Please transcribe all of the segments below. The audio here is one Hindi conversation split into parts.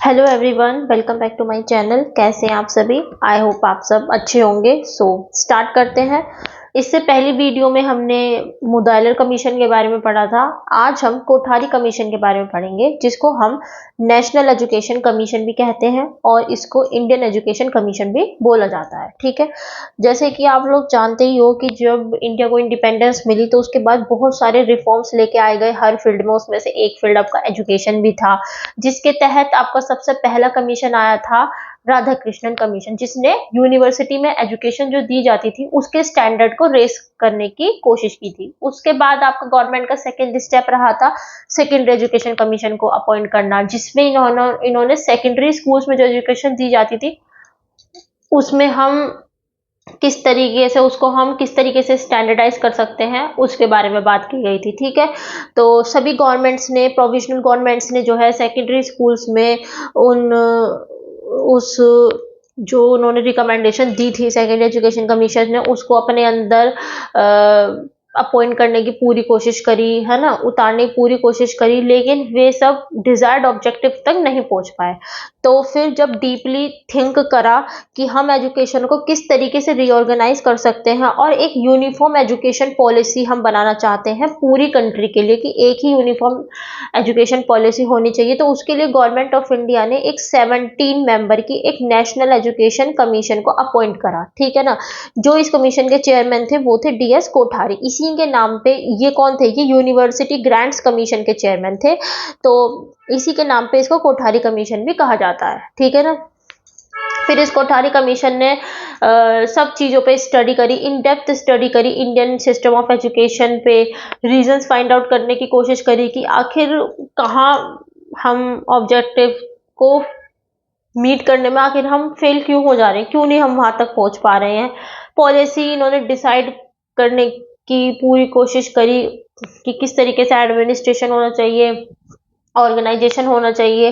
Hello everyone, welcome back to my channel. कैसे हैं आप सभी? आई होप आप सब अच्छे होंगे। स्टार्ट करते हैं। इससे पहली वीडियो में हमने मुदाइलर कमीशन के बारे में पढ़ा था। आज हम कोठारी कमीशन के बारे में पढ़ेंगे, जिसको हम नेशनल एजुकेशन कमीशन भी कहते हैं और इसको इंडियन एजुकेशन कमीशन भी बोला जाता है। ठीक है, जैसे कि आप लोग जानते ही हो कि जब इंडिया को इंडिपेंडेंस मिली तो उसके बाद बहुत सारे रिफॉर्म्स लेके आए गए हर फील्ड में। उसमें से एक फील्ड आपका एजुकेशन भी था, जिसके तहत आपका सबसे पहला कमीशन आया था राधा कृष्णन कमीशन, जिसने यूनिवर्सिटी में एजुकेशन जो दी जाती थी उसके स्टैंडर्ड को रेस करने की कोशिश की थी। उसके बाद आपका गवर्नमेंट का सेकेंड स्टेप रहा था सेकेंडरी एजुकेशन कमीशन को अपॉइंट करना, जिसमें इन्होंने सेकेंडरी स्कूल्स में जो एजुकेशन दी जाती थी उसमें हम किस तरीके से स्टैंडर्डाइज कर सकते हैं उसके बारे में बात की गई थी। ठीक है, तो सभी गवर्नमेंट्स ने, प्रोविजनल गवर्नमेंट्स ने जो है सेकेंडरी स्कूल्स में उस जो उन्होंने रिकमेंडेशन दी थी सेकेंडरी एजुकेशन कमीशन ने, उसको अपने अंदर अपॉइंट करने की पूरी कोशिश करी, है ना, उतारने की पूरी कोशिश करी, लेकिन वे सब डिजायर्ड ऑब्जेक्टिव तक नहीं पहुंच पाए। तो फिर जब डीपली थिंक करा कि हम एजुकेशन को किस तरीके से रीऑर्गेनाइज कर सकते हैं और एक यूनिफॉर्म एजुकेशन पॉलिसी हम बनाना चाहते हैं पूरी कंट्री के लिए, कि एक ही यूनिफॉर्म एजुकेशन पॉलिसी होनी चाहिए, तो उसके लिए गवर्नमेंट ऑफ इंडिया ने एक 17 मेंबर की एक नेशनल एजुकेशन कमीशन को अपॉइंट करा। ठीक है ना, जो इस कमीशन के चेयरमैन थे वो थे DS कोठारी। इसी के नाम पे ये कौन थे? ये यूनिवर्सिटी ग्रांट्स कमीशन के चेयरमैन थे, तो इसी के नाम पे इसको कोठारी कमीशन भी कहा जाता है। ठीक है ना, फिर इस कोठारी कमीशन ने सब चीज़ों पे स्टडी करी, इन डेप्थ स्टडी करी, इंडियन सिस्टम ऑफ एजुकेशन पे रीजंस फाइंड आउट करने की कोशिश करी कि आखिर कहाँ हम ऑब्जेक्टिव को मीट करने में आखिर हम फेल क्यों हो जा रहे हैं, क्यों नहीं हम वहां तक पहुंच पा रहे हैं। पॉलिसी इन्होंने डिसाइड करने की पूरी कोशिश करी कि किस तरीके से एडमिनिस्ट्रेशन होना चाहिए, ऑर्गेनाइजेशन होना चाहिए।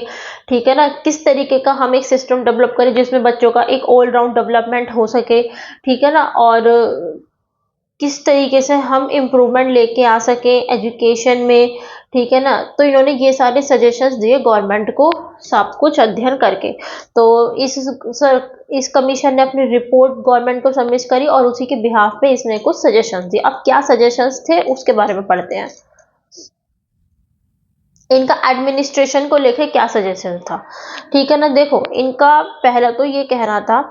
ठीक है ना, किस तरीके का हम एक सिस्टम डेवलप करें जिसमें बच्चों का एक ऑल राउंड डेवलपमेंट हो सके। ठीक है ना, और किस तरीके से हम इम्प्रूवमेंट लेके आ सके एजुकेशन में। ठीक है ना, तो इन्होंने ये सारे सजेशंस दिए गवर्नमेंट को, सब कुछ अध्ययन करके। तो इस कमीशन ने अपनी रिपोर्ट गवर्नमेंट को सबमिट करी और उसी के बिहाफ पे इसने कुछ सजेशंस दिए। अब क्या सजेशंस थे उसके बारे में पढ़ते हैं। इनका एडमिनिस्ट्रेशन को लेके क्या सजेशन था। ठीक है ना, देखो, इनका पहला तो ये कहना था,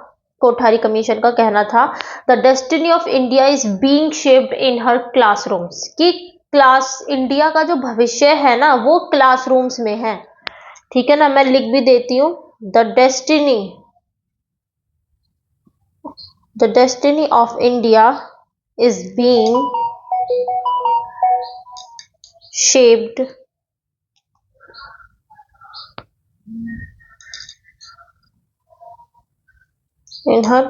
कोठारी कमीशन का कहना था, the destiny of India is being shaped in her classrooms, कि इंडिया का जो भविष्य है ना वो क्लासरूम्स में है। ठीक है ना, मैं लिख भी देती हूँ, the destiny of India is being shaped in her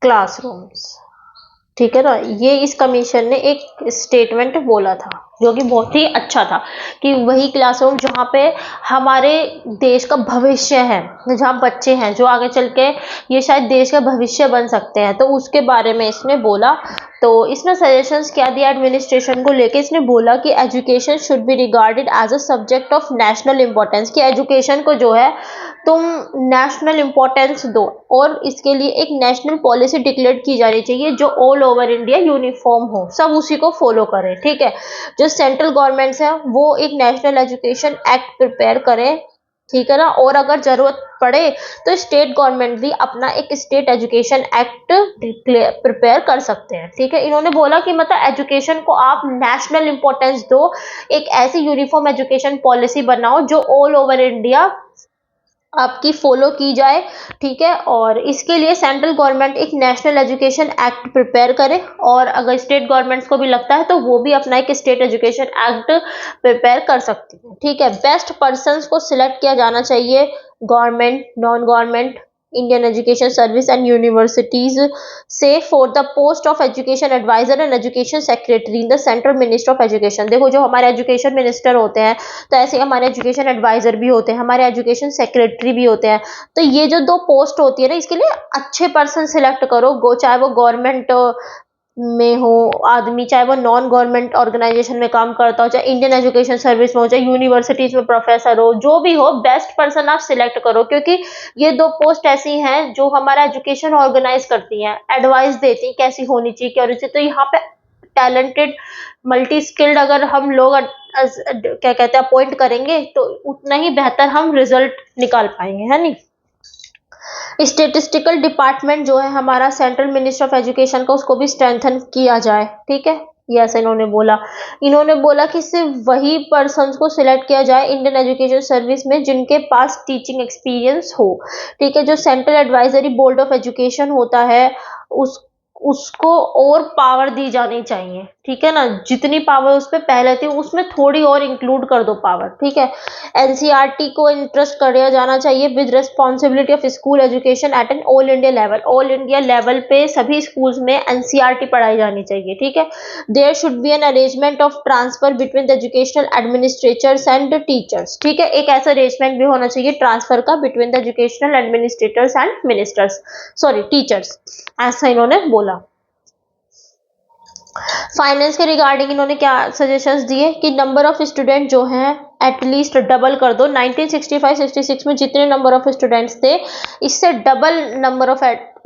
classrooms. ठीक है ना, ये इस कमीशन ने एक स्टेटमेंट बोला था जो कि बहुत ही अच्छा था, कि वही क्लासरूम जहाँ पे हमारे देश का भविष्य है, जहाँ बच्चे हैं जो आगे चल के ये शायद देश का भविष्य बन सकते हैं, तो उसके बारे में इसने बोला। तो इसने सजेशंस क्या दिया एडमिनिस्ट्रेशन को लेके? इसने बोला कि education should be regarded as a subject of national importance, कि एजुकेशन को जो है तुम नेशनल इंपॉर्टेंस दो और इसके लिए एक नेशनल पॉलिसी डिक्लेयर की जानी चाहिए जो ऑल ओवर इंडिया यूनिफॉर्म हो, सब उसी को फॉलो करें। ठीक है, जो सेंट्रल गवर्नमेंट्स है वो एक नेशनल एजुकेशन एक्ट प्रिपेयर करें। ठीक है ना, और अगर जरूरत पड़े तो स्टेट गवर्नमेंट भी अपना एक स्टेट एजुकेशन एक्ट प्रिपेयर कर सकते हैं। ठीक है, इन्होंने बोला कि मतलब एजुकेशन को आप नेशनल इंपॉर्टेंस दो, एक ऐसी यूनिफॉर्म एजुकेशन पॉलिसी बनाओ जो ऑल ओवर इंडिया आपकी फॉलो की जाए। ठीक है, और इसके लिए सेंट्रल गवर्नमेंट एक नेशनल एजुकेशन एक्ट प्रिपेयर करे, और अगर स्टेट गवर्नमेंट्स को भी लगता है तो वो भी अपना एक स्टेट एजुकेशन एक्ट प्रिपेयर कर सकती है। ठीक है, बेस्ट पर्सन्स को सिलेक्ट किया जाना चाहिए, government, non government, Indian education service and universities से, for the post of education adviser and education secretary in the central minister of education. देखो, जो हमारे एजुकेशन मिनिस्टर होते हैं तो ऐसे हमारे एजुकेशन एडवाइजर भी होते हैं, हमारे एजुकेशन सेक्रेटरी भी होते हैं। तो ये जो दो पोस्ट होती है ना, इसके लिए अच्छे पर्सन सिलेक्ट करो, चाहे वो गवर्नमेंट में हो आदमी, चाहे वो नॉन गवर्नमेंट ऑर्गेनाइजेशन में काम करता हो, चाहे इंडियन एजुकेशन सर्विस में हो, चाहे यूनिवर्सिटीज में प्रोफेसर हो, जो भी हो, बेस्ट पर्सन आप सिलेक्ट करो, क्योंकि ये दो पोस्ट ऐसी हैं जो हमारा एजुकेशन ऑर्गेनाइज करती हैं, एडवाइस देती हैं कैसी होनी चाहिए, क्या होनी चाहिए। तो यहाँ पे टैलेंटेड, मल्टी स्किल्ड अगर हम लोग क्या कहते हैं अपॉइंट करेंगे, तो उतना ही बेहतर हम रिजल्ट निकाल पाएंगे, है नहीं। स्टेटिस्टिकल डिपार्टमेंट जो है हमारा सेंट्रल मिनिस्टर ऑफ एजुकेशन का, उसको भी स्ट्रेंथन किया जाए, ठीक है। ये ऐसा इन्होंने बोला कि सिर्फ वही पर्सन्स को सिलेक्ट किया जाए इंडियन एजुकेशन सर्विस में जिनके पास टीचिंग एक्सपीरियंस हो, ठीक है। जो central advisory board of education होता है, उस उसको और पावर दी जानी चाहिए, ठीक है ना। जितनी पावर उस पर पहले थी उसमें थोड़ी और इंक्लूड कर दो पावर, ठीक है। एनसीईआरटी को इंटरेस्ट किया जाना चाहिए with responsibility of school education at an all India level. All India level पे सभी स्कूल्स में एनसीईआरटी पढ़ाई जानी चाहिए, ठीक है। There should be an arrangement of transfer between the educational administrators and teachers, ठीक है। एक ऐसा अरेंजमेंट भी होना चाहिए ट्रांसफर का between the educational administrators and ministers, sorry teachers, ऐसा इन्होंने बोला। फाइनेंस के रिगार्डिंग इन्होंने क्या सजेशंस दिए कि नंबर ऑफ स्टूडेंट जो हैं एटलीस्ट डबल कर दो। 1965-66 में जितने नंबर ऑफ स्टूडेंट्स थे, इससे डबल नंबर ऑफ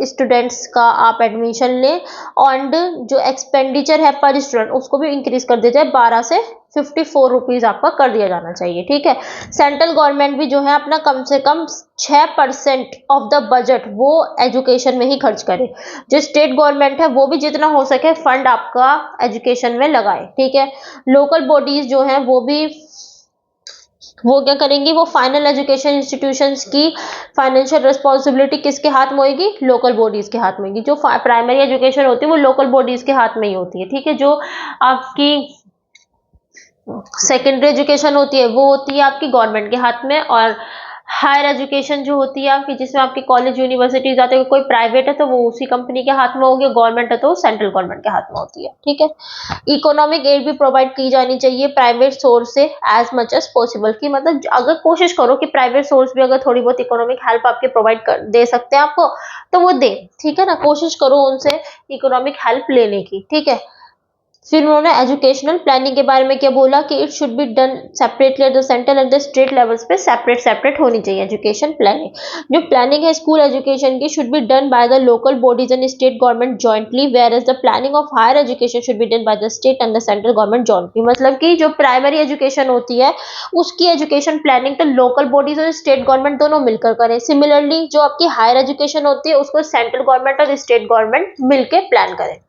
स्टूडेंट्स का आप एडमिशन लें। एंड जो एक्सपेंडिचर है पर स्टूडेंट, उसको भी इंक्रीज कर दिया जाए, 12 से 54 रुपीज आपका कर दिया जाना चाहिए, ठीक है। सेंट्रल गवर्नमेंट भी जो है अपना कम से कम 6% ऑफ द बजट वो एजुकेशन में ही खर्च करे। जो स्टेट गवर्नमेंट है वो भी जितना हो सके फंड आपका एजुकेशन में लगाए, ठीक है। लोकल बॉडीज जो है वो क्या करेंगी, वो फाइनल एजुकेशन इंस्टीट्यूशंस की फाइनेंशियल रिस्पॉन्सिबिलिटी किसके हाथ में होगी, लोकल बॉडीज के हाथ में होगी। जो प्राइमरी एजुकेशन होती है वो लोकल बॉडीज के हाथ में ही होती है, ठीक है। जो आपकी सेकेंडरी एजुकेशन होती है वो होती है आपकी गवर्नमेंट के हाथ में, और हायर एजुकेशन जो होती है आपकी, जिसमें आपके कॉलेज यूनिवर्सिटीज आते हैं, कोई प्राइवेट है तो वो उसी कंपनी के हाथ में होगी, गवर्नमेंट है तो सेंट्रल गवर्नमेंट के हाथ में होती है, ठीक है। इकोनॉमिक एड भी प्रोवाइड की जानी चाहिए प्राइवेट सोर्स से एज मच एज पॉसिबल, की मतलब अगर कोशिश करो कि प्राइवेट सोर्स भी अगर थोड़ी बहुत इकोनॉमिक हेल्प आपके प्रोवाइड कर दे सकते हैं आपको, तो वो दे, ठीक है ना। कोशिश करो उनसे इकोनॉमिक हेल्प लेने की, ठीक है। फिर उन्होंने एजुकेशनल प्लानिंग के बारे में क्या बोला कि it should be done separately at the central and the state levels पे, सेपरेट होनी चाहिए एजुकेशन प्लानिंग। जो प्लानिंग है स्कूल एजुकेशन की should be done by the local bodies and state government jointly, whereas the planning of higher education should be done by the state and the central government jointly. मतलब कि जो प्राइमरी एजुकेशन होती है उसकी एजुकेशन प्लानिंग तो लोकल बॉडीज और स्टेट गवर्नमेंट दोनों मिलकर करें। सिमिलरली जो आपकी हायर एजुकेशन होती है उसको सेंट्रल गवर्नमेंट और स्टेट गवर्नमेंट मिलकर प्लान करें।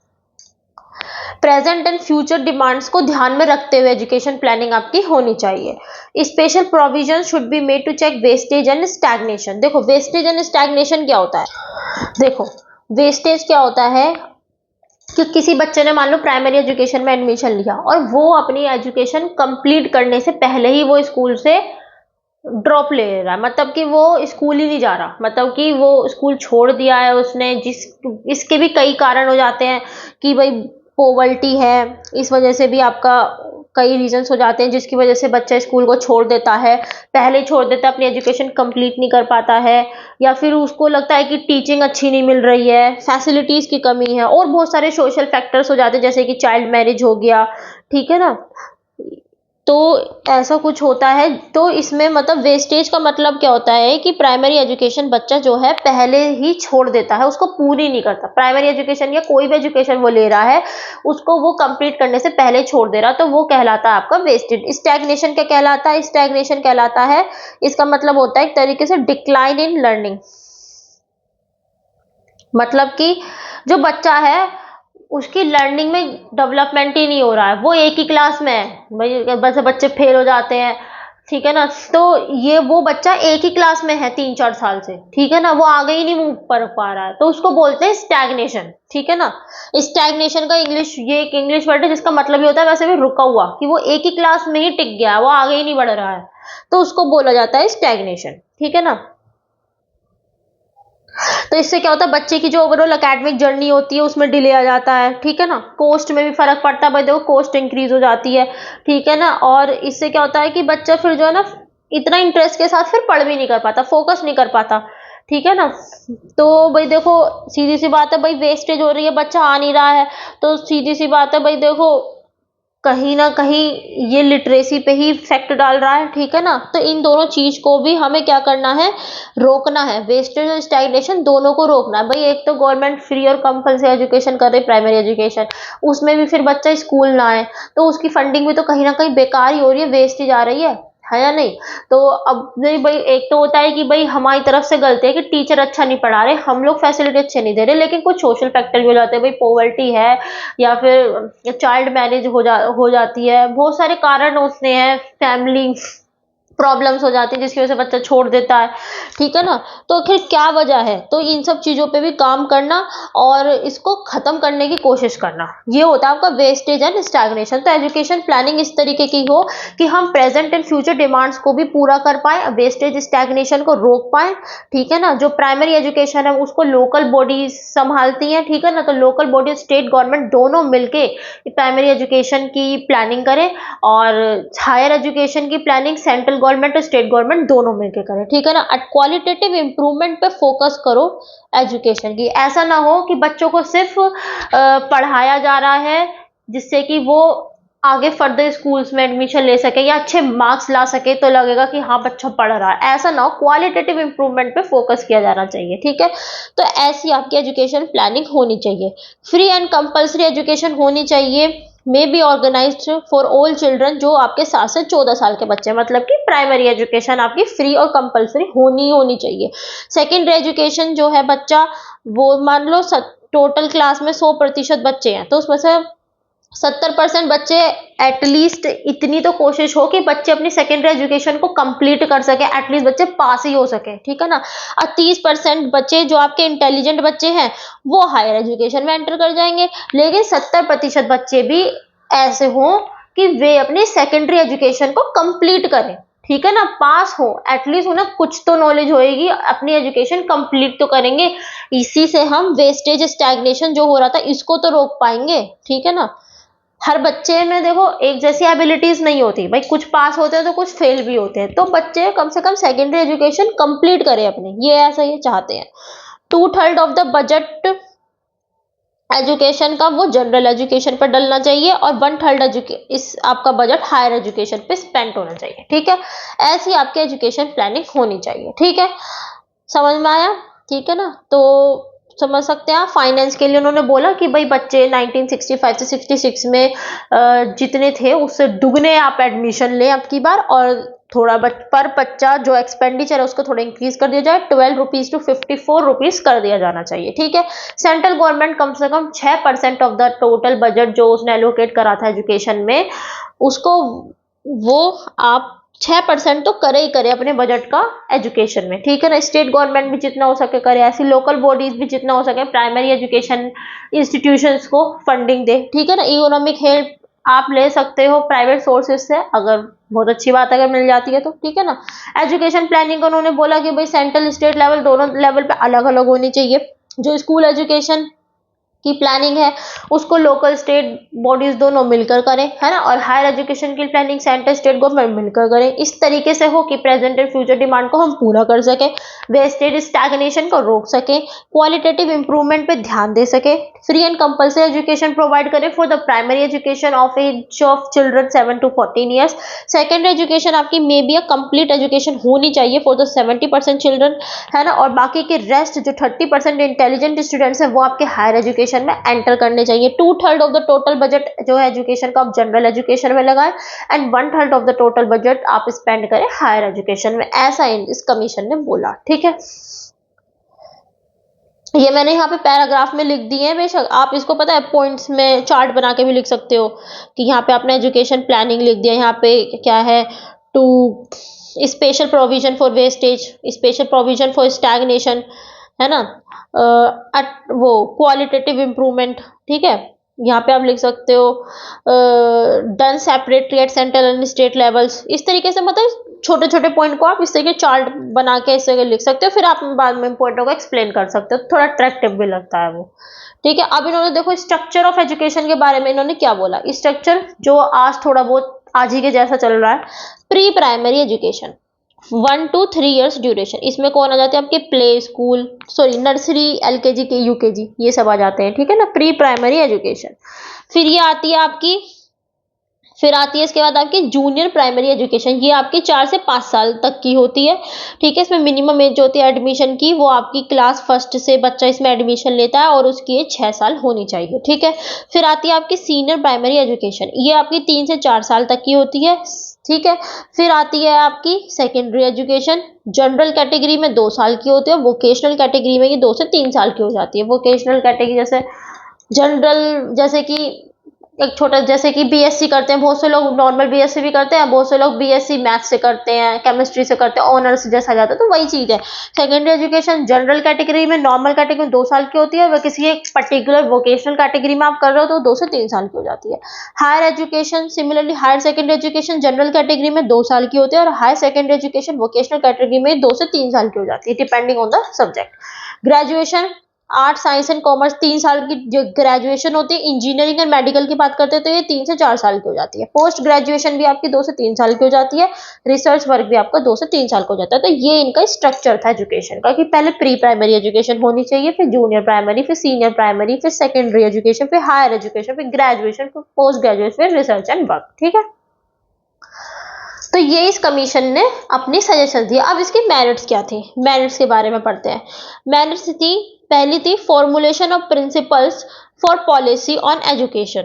प्रेजेंट एंड फ्यूचर डिमांड्स को ध्यान में रखते हुए एजुकेशन प्लानिंग आपकी होनी चाहिए। Special provision should be made to check wastage and stagnation. देखो वेस्टेज एंड स्टैग्नेशन क्या होता है, देखो वेस्टेज क्या होता है कि किसी बच्चे ने मान लो प्राइमरी एजुकेशन में एडमिशन लिया और वो अपनी एजुकेशन कंप्लीट करने से पहले ही वो स्कूल से ड्रॉप ले रहा है, मतलब कि वो स्कूल ही नहीं जा रहा, मतलब कि वो स्कूल छोड़ दिया है उसने। इसके भी कई कारण हो जाते हैं कि भाई पोवर्टी है, इस वजह से भी आपका कई रीजंस हो जाते हैं जिसकी वजह से बच्चा स्कूल को छोड़ देता है, पहले छोड़ देता है, अपनी एजुकेशन कंप्लीट नहीं कर पाता है, या फिर उसको लगता है कि टीचिंग अच्छी नहीं मिल रही है, फैसिलिटीज की कमी है, और बहुत सारे सोशल फैक्टर्स हो जाते हैं जैसे कि चाइल्ड मैरिज हो गया, ठीक है ना। तो ऐसा कुछ होता है। तो इसमें मतलब वेस्टेज का मतलब क्या होता है कि प्राइमरी एजुकेशन बच्चा जो है पहले ही छोड़ देता है, उसको पूरी नहीं करता। प्राइमरी एजुकेशन या कोई भी एजुकेशन वो ले रहा है उसको वो कंप्लीट करने से पहले छोड़ दे रहा, तो वो कहलाता है आपका वेस्टेज। स्टैग्नेशन क्या कहलाता है, स्टैग्नेशन कहलाता है, इसका मतलब होता है एक तरीके से डिक्लाइन इन लर्निंग। मतलब कि जो बच्चा है उसकी लर्निंग में डेवलपमेंट ही नहीं हो रहा है, वो एक ही क्लास में है, भाई बस बच्चे फेल हो जाते हैं, ठीक है ना। तो ये वो बच्चा एक ही क्लास में है 3-4 साल से, ठीक है ना, वो आगे ही नहीं मूव कर पा रहा है, तो उसको बोलते हैं स्टैग्नेशन, ठीक है ना। स्टैग्नेशन का ये एक इंग्लिश वर्ड है जिसका मतलब ये होता है वैसे भी रुका हुआ, कि वो एक ही क्लास में ही टिक गया, वो आगे ही नहीं बढ़ रहा है, तो उसको बोला जाता है स्टैग्नेशन, ठीक है ना। तो इससे क्या होता है बच्चे की जो ओवरऑल एकेडमिक जर्नी होती है उसमें डिले आ जाता है, ठीक है ना। कॉस्ट में भी फर्क पड़ता है, भाई देखो कॉस्ट इंक्रीज हो जाती है, ठीक है ना। और इससे क्या होता है कि बच्चा फिर जो है ना इतना इंटरेस्ट के साथ फिर पढ़ भी नहीं कर पाता, फोकस नहीं कर पाता, ठीक है ना। तो भाई देखो, सीधी सी बात है भाई, वेस्टेज हो रही है, बच्चा आ नहीं रहा है, तो सीधी सी बात है भाई देखो, कहीं ना कहीं ये लिटरेसी पे ही इफेक्ट डाल रहा है, ठीक है ना। तो इन दोनों चीज को भी हमें क्या करना है, रोकना है, वेस्टेज और स्टैग्नेशन दोनों को रोकना है भाई। एक तो गवर्नमेंट फ्री और कंपल्सरी एजुकेशन कर रही है, प्राइमरी एजुकेशन, उसमें भी फिर बच्चा स्कूल ना आए तो उसकी फंडिंग भी तो कहीं ना कहीं बेकार ही हो रही है, वेस्ट ही जा रही है या नहीं। तो अब नहीं भाई, एक तो होता है कि भाई हमारी तरफ से गलती है कि टीचर अच्छा नहीं पढ़ा रहे, हम लोग फैसिलिटी अच्छे नहीं दे रहे, लेकिन कुछ सोशल फैक्टर भी हो जाते हैं भाई, पॉवर्टी है, या फिर चाइल्ड मैरिज हो जाती है, बहुत सारे कारण होते हैं, फैमिली प्रॉब्लम्स हो जाती है जिसकी वजह से बच्चा छोड़ देता है, ठीक है ना। तो आखिर क्या वजह है, तो इन सब चीजों पे भी काम करना और इसको खत्म करने की कोशिश करना, ये होता है आपका वेस्टेज एंड स्टैग्नेशन। तो एजुकेशन प्लानिंग इस तरीके की हो कि हम प्रेजेंट एंड फ्यूचर डिमांड्स को भी पूरा कर पाए, वेस्टेज स्टैग्नेशन को रोक पाए, ठीक है ना। जो प्राइमरी एजुकेशन है उसको लोकल बॉडीज संभालती हैं, ठीक है ना। तो लोकल बॉडी, स्टेट गवर्नमेंट दोनों मिलके प्राइमरी एजुकेशन की प्लानिंग करें, और हायर एजुकेशन की प्लानिंग सेंट्रल गवर्नमेंट और स्टेट गवर्नमेंट दोनों मिलकर करें, ठीक है ना। क्वालिटेटिव इंप्रूवमेंट पे फोकस करो एजुकेशन की। ऐसा ना हो कि बच्चों को सिर्फ पढ़ाया जा रहा है जिससे कि वो आगे फर्दर स्कूल्स में एडमिशन ले सके या अच्छे मार्क्स ला सके तो लगेगा कि हाँ बच्चा पढ़ रहा है, ऐसा ना हो। क्वालिटेटिव इंप्रूवमेंट पे फोकस किया जाना चाहिए, ठीक है। तो ऐसी आपकी एजुकेशन प्लानिंग होनी चाहिए। फ्री एंड कंपल्सरी एजुकेशन होनी चाहिए, may be organised for all children, जो आपके 7 से 14 साल के बच्चे, मतलब कि प्राइमरी एजुकेशन आपकी फ्री और कंपल्सरी होनी चाहिए। सेकेंडरी एजुकेशन जो है बच्चा, वो मान लो टोटल क्लास में 100% बच्चे हैं, तो उसमें से 70% बच्चे, एटलीस्ट इतनी तो कोशिश हो कि बच्चे अपनी सेकेंडरी एजुकेशन को कंप्लीट कर सके, एटलीस्ट बच्चे पास ही हो सके, ठीक है ना। और 30% बच्चे जो आपके इंटेलिजेंट बच्चे हैं वो हायर एजुकेशन में एंटर कर जाएंगे, लेकिन 70% बच्चे भी ऐसे हों कि वे अपनी सेकेंडरी एजुकेशन को कंप्लीट करें, ठीक है ना, पास हो, एटलीस्ट उन्हें कुछ तो नॉलेज होएगी, अपनी एजुकेशन कंप्लीट तो करेंगे। इसी से हम वेस्टेज स्टैग्नेशन जो हो रहा था इसको तो रोक पाएंगे, ठीक है ना। हर बच्चे में देखो एक जैसी एबिलिटीज नहीं होती भाई, कुछ पास होते हैं तो कुछ फेल भी होते हैं, तो बच्चे कम से कम सेकेंडरी एजुकेशन कंप्लीट करें अपनी, ये ऐसा ये चाहते हैं। 2/3 ऑफ द बजट एजुकेशन का वो जनरल एजुकेशन पर डलना चाहिए, और 1/3 इस आपका बजट हायर एजुकेशन पे स्पेंड होना चाहिए, ठीक है। ऐसी आपकी एजुकेशन प्लानिंग होनी चाहिए, ठीक है। समझ में आया, ठीक है ना। तो समझ सकते हैं आप, फाइनेंस के लिए उन्होंने बोला कि भाई बच्चे 1965 से 66 में जितने थे उससे दुगने आप एडमिशन लें अब की बार, और थोड़ा पर बच्चा जो एक्सपेंडिचर है उसको थोड़ा इंक्रीज कर दिया जाए, 12 रुपीज टू 54 रुपीज कर दिया जाना चाहिए, ठीक है। सेंट्रल गवर्नमेंट कम से कम 6% ऑफ द टोटल बजट जो उसने एलोकेट करा था एजुकेशन में, उसको वो आप 6% तो करे ही करे अपने बजट का एजुकेशन में, ठीक है ना। स्टेट गवर्नमेंट भी जितना हो सके करे, ऐसी लोकल बॉडीज भी जितना हो सके प्राइमरी एजुकेशन इंस्टीट्यूशंस को फंडिंग दे, ठीक है ना। इकोनॉमिक हेल्प आप ले सकते हो प्राइवेट सोर्सेज से, अगर बहुत अच्छी बात अगर मिल जाती है तो, ठीक है ना। एजुकेशन प्लानिंग उन्होंने बोला कि भाई सेंट्रल स्टेट लेवल दोनों लेवल पे अलग अलग होनी चाहिए। जो स्कूल एजुकेशन की प्लानिंग है उसको लोकल स्टेट बॉडीज दोनों मिलकर करें, है ना। और हायर एजुकेशन की प्लानिंग सेंट्रल स्टेट गवर्नमेंट मिलकर करें, इस तरीके से हो कि प्रेजेंट एंड फ्यूचर डिमांड को हम पूरा कर सके, वेस्टेज स्टैग्नेशन को रोक सके, क्वालिटेटिव इंप्रूवमेंट पे ध्यान दे सके, free and compulsory education provide करें for the primary education of age of children 7 to 14 years. Secondary education आपकी may be a complete education होनी चाहिए फॉर द 70% चिल्ड्रन, है ना। और बाकी के रेस्ट जो 30% इंटेलिजेंट स्टूडेंट्स हैं वो आपके हायर एजुकेशन में एंटर करने चाहिए। 2/3 ऑफ द टोटल बजट जो है एजुकेशन का आप जनरल एजुकेशन में लगाएं, and 1/3 of the total budget आप स्पेंड करें हायर एजुकेशन में, ऐसा इस कमीशन ने बोला, ठीक है। ये मैंने यहाँ पे पैराग्राफ में लिख दिए हैं, बेशक आप इसको पता है पॉइंट्स में चार्ट बना के भी लिख सकते हो कि यहाँ पे आपने एजुकेशन प्लानिंग लिख दिया, यहाँ पे क्या है, to special provision for wastage, special provision for stagnation, है ना। वो क्वालिटेटिव इंप्रूवमेंट, ठीक है। यहाँ पे आप लिख सकते हो done separately eight central and state levels, इस तरीके से मतलब छोटे छोटे पॉइंट को आप इस तरीके चार्ट बना के इस तरह लिख सकते हो, फिर आप बाद में पॉइंटों को एक्सप्लेन कर सकते हो, थोड़ा अट्रैक्टिव भी लगता है वो, ठीक है। अब इन्होंने देखो स्ट्रक्चर ऑफ एजुकेशन के बारे में इन्होंने क्या बोला, स्ट्रक्चर जो आज थोड़ा बहुत आज ही के जैसा चल रहा है। Pre primary education, 1 to 3 years duration. इसमें कौन आ जाते हैं आपके, play school, sorry nursery, LKG के यूकेजी, ये सब आ जाते हैं, ठीक है ना, प्री प्राइमरी एजुकेशन। फिर ये आती है आपकी, फिर आती है इसके बाद आपकी जूनियर प्राइमरी एजुकेशन। ये आपकी 4 से 5 साल तक की होती है, ठीक है। इसमें मिनिमम एज जो होती है एडमिशन की, वो आपकी क्लास फर्स्ट से बच्चा इसमें एडमिशन लेता है और उसकी एज 6 साल होनी चाहिए, ठीक है। फिर आती है आपकी सीनियर प्राइमरी एजुकेशन, ये आपकी 3 से 4 साल तक की होती है, ठीक है। फिर आती है आपकी सेकेंडरी एजुकेशन, जनरल कैटेगरी में 2 साल की होती है, वोकेशनल कैटेगरी में ये 2 से 3 साल की हो जाती है। वोकेशनल कैटेगरी जैसे जनरल, जैसे कि एक छोटा, जैसे कि बीएससी करते हैं बहुत से लोग, नॉर्मल बीएससी भी करते हैं, बहुत से लोग बीएससी मैथ से करते हैं, केमिस्ट्री से करते हैं, ऑनर्स जैसा जाता है, तो वही चीज है। सेकेंडरी एजुकेशन जनरल कैटेगरी में, नॉर्मल कैटेगरी में 2 साल की होती है, वह किसी एक पर्टिकुलर वोकेशनल कैटेगरी में आप कर रहे हो तो 2 से 3 साल की हो जाती है। Higher education similarly, higher secondary education general category में 2 साल की होती है और higher secondary education vocational category में 2 से 3 साल की हो जाती है, depending on the subject. Graduation, art science and commerce 3 साल की जो ग्रेजुएशन होती है। इंजीनियरिंग एंड मेडिकल की बात करते हैं तो ये 3 से 4 साल की हो जाती है। पोस्ट ग्रेजुएशन भी आपकी 2 से 3 साल की हो जाती है। रिसर्च वर्क भी आपका 2 से 3 साल का हो जाता है। तो ये इनका स्ट्रक्चर था एजुकेशन का, कि पहले प्री प्राइमरी एजुकेशन होनी चाहिए, फिर जूनियर प्राइमरी, फिर सीनियर प्राइमरी, फिर सेकेंडरी एजुकेशन, फिर हायर एजुकेशन, फिर ग्रेजुएशन, फिर पोस्ट ग्रेजुएशन, फिर रिसर्च एंड वर्क, ठीक है। तो ये इस कमीशन ने अपनी सजेशन दी। अब इसके मेरिट्स क्या थे, मेरिट्स के बारे में पढ़ते हैं। मेरिट्स थी, पहली थी formulation of principles for policy on education.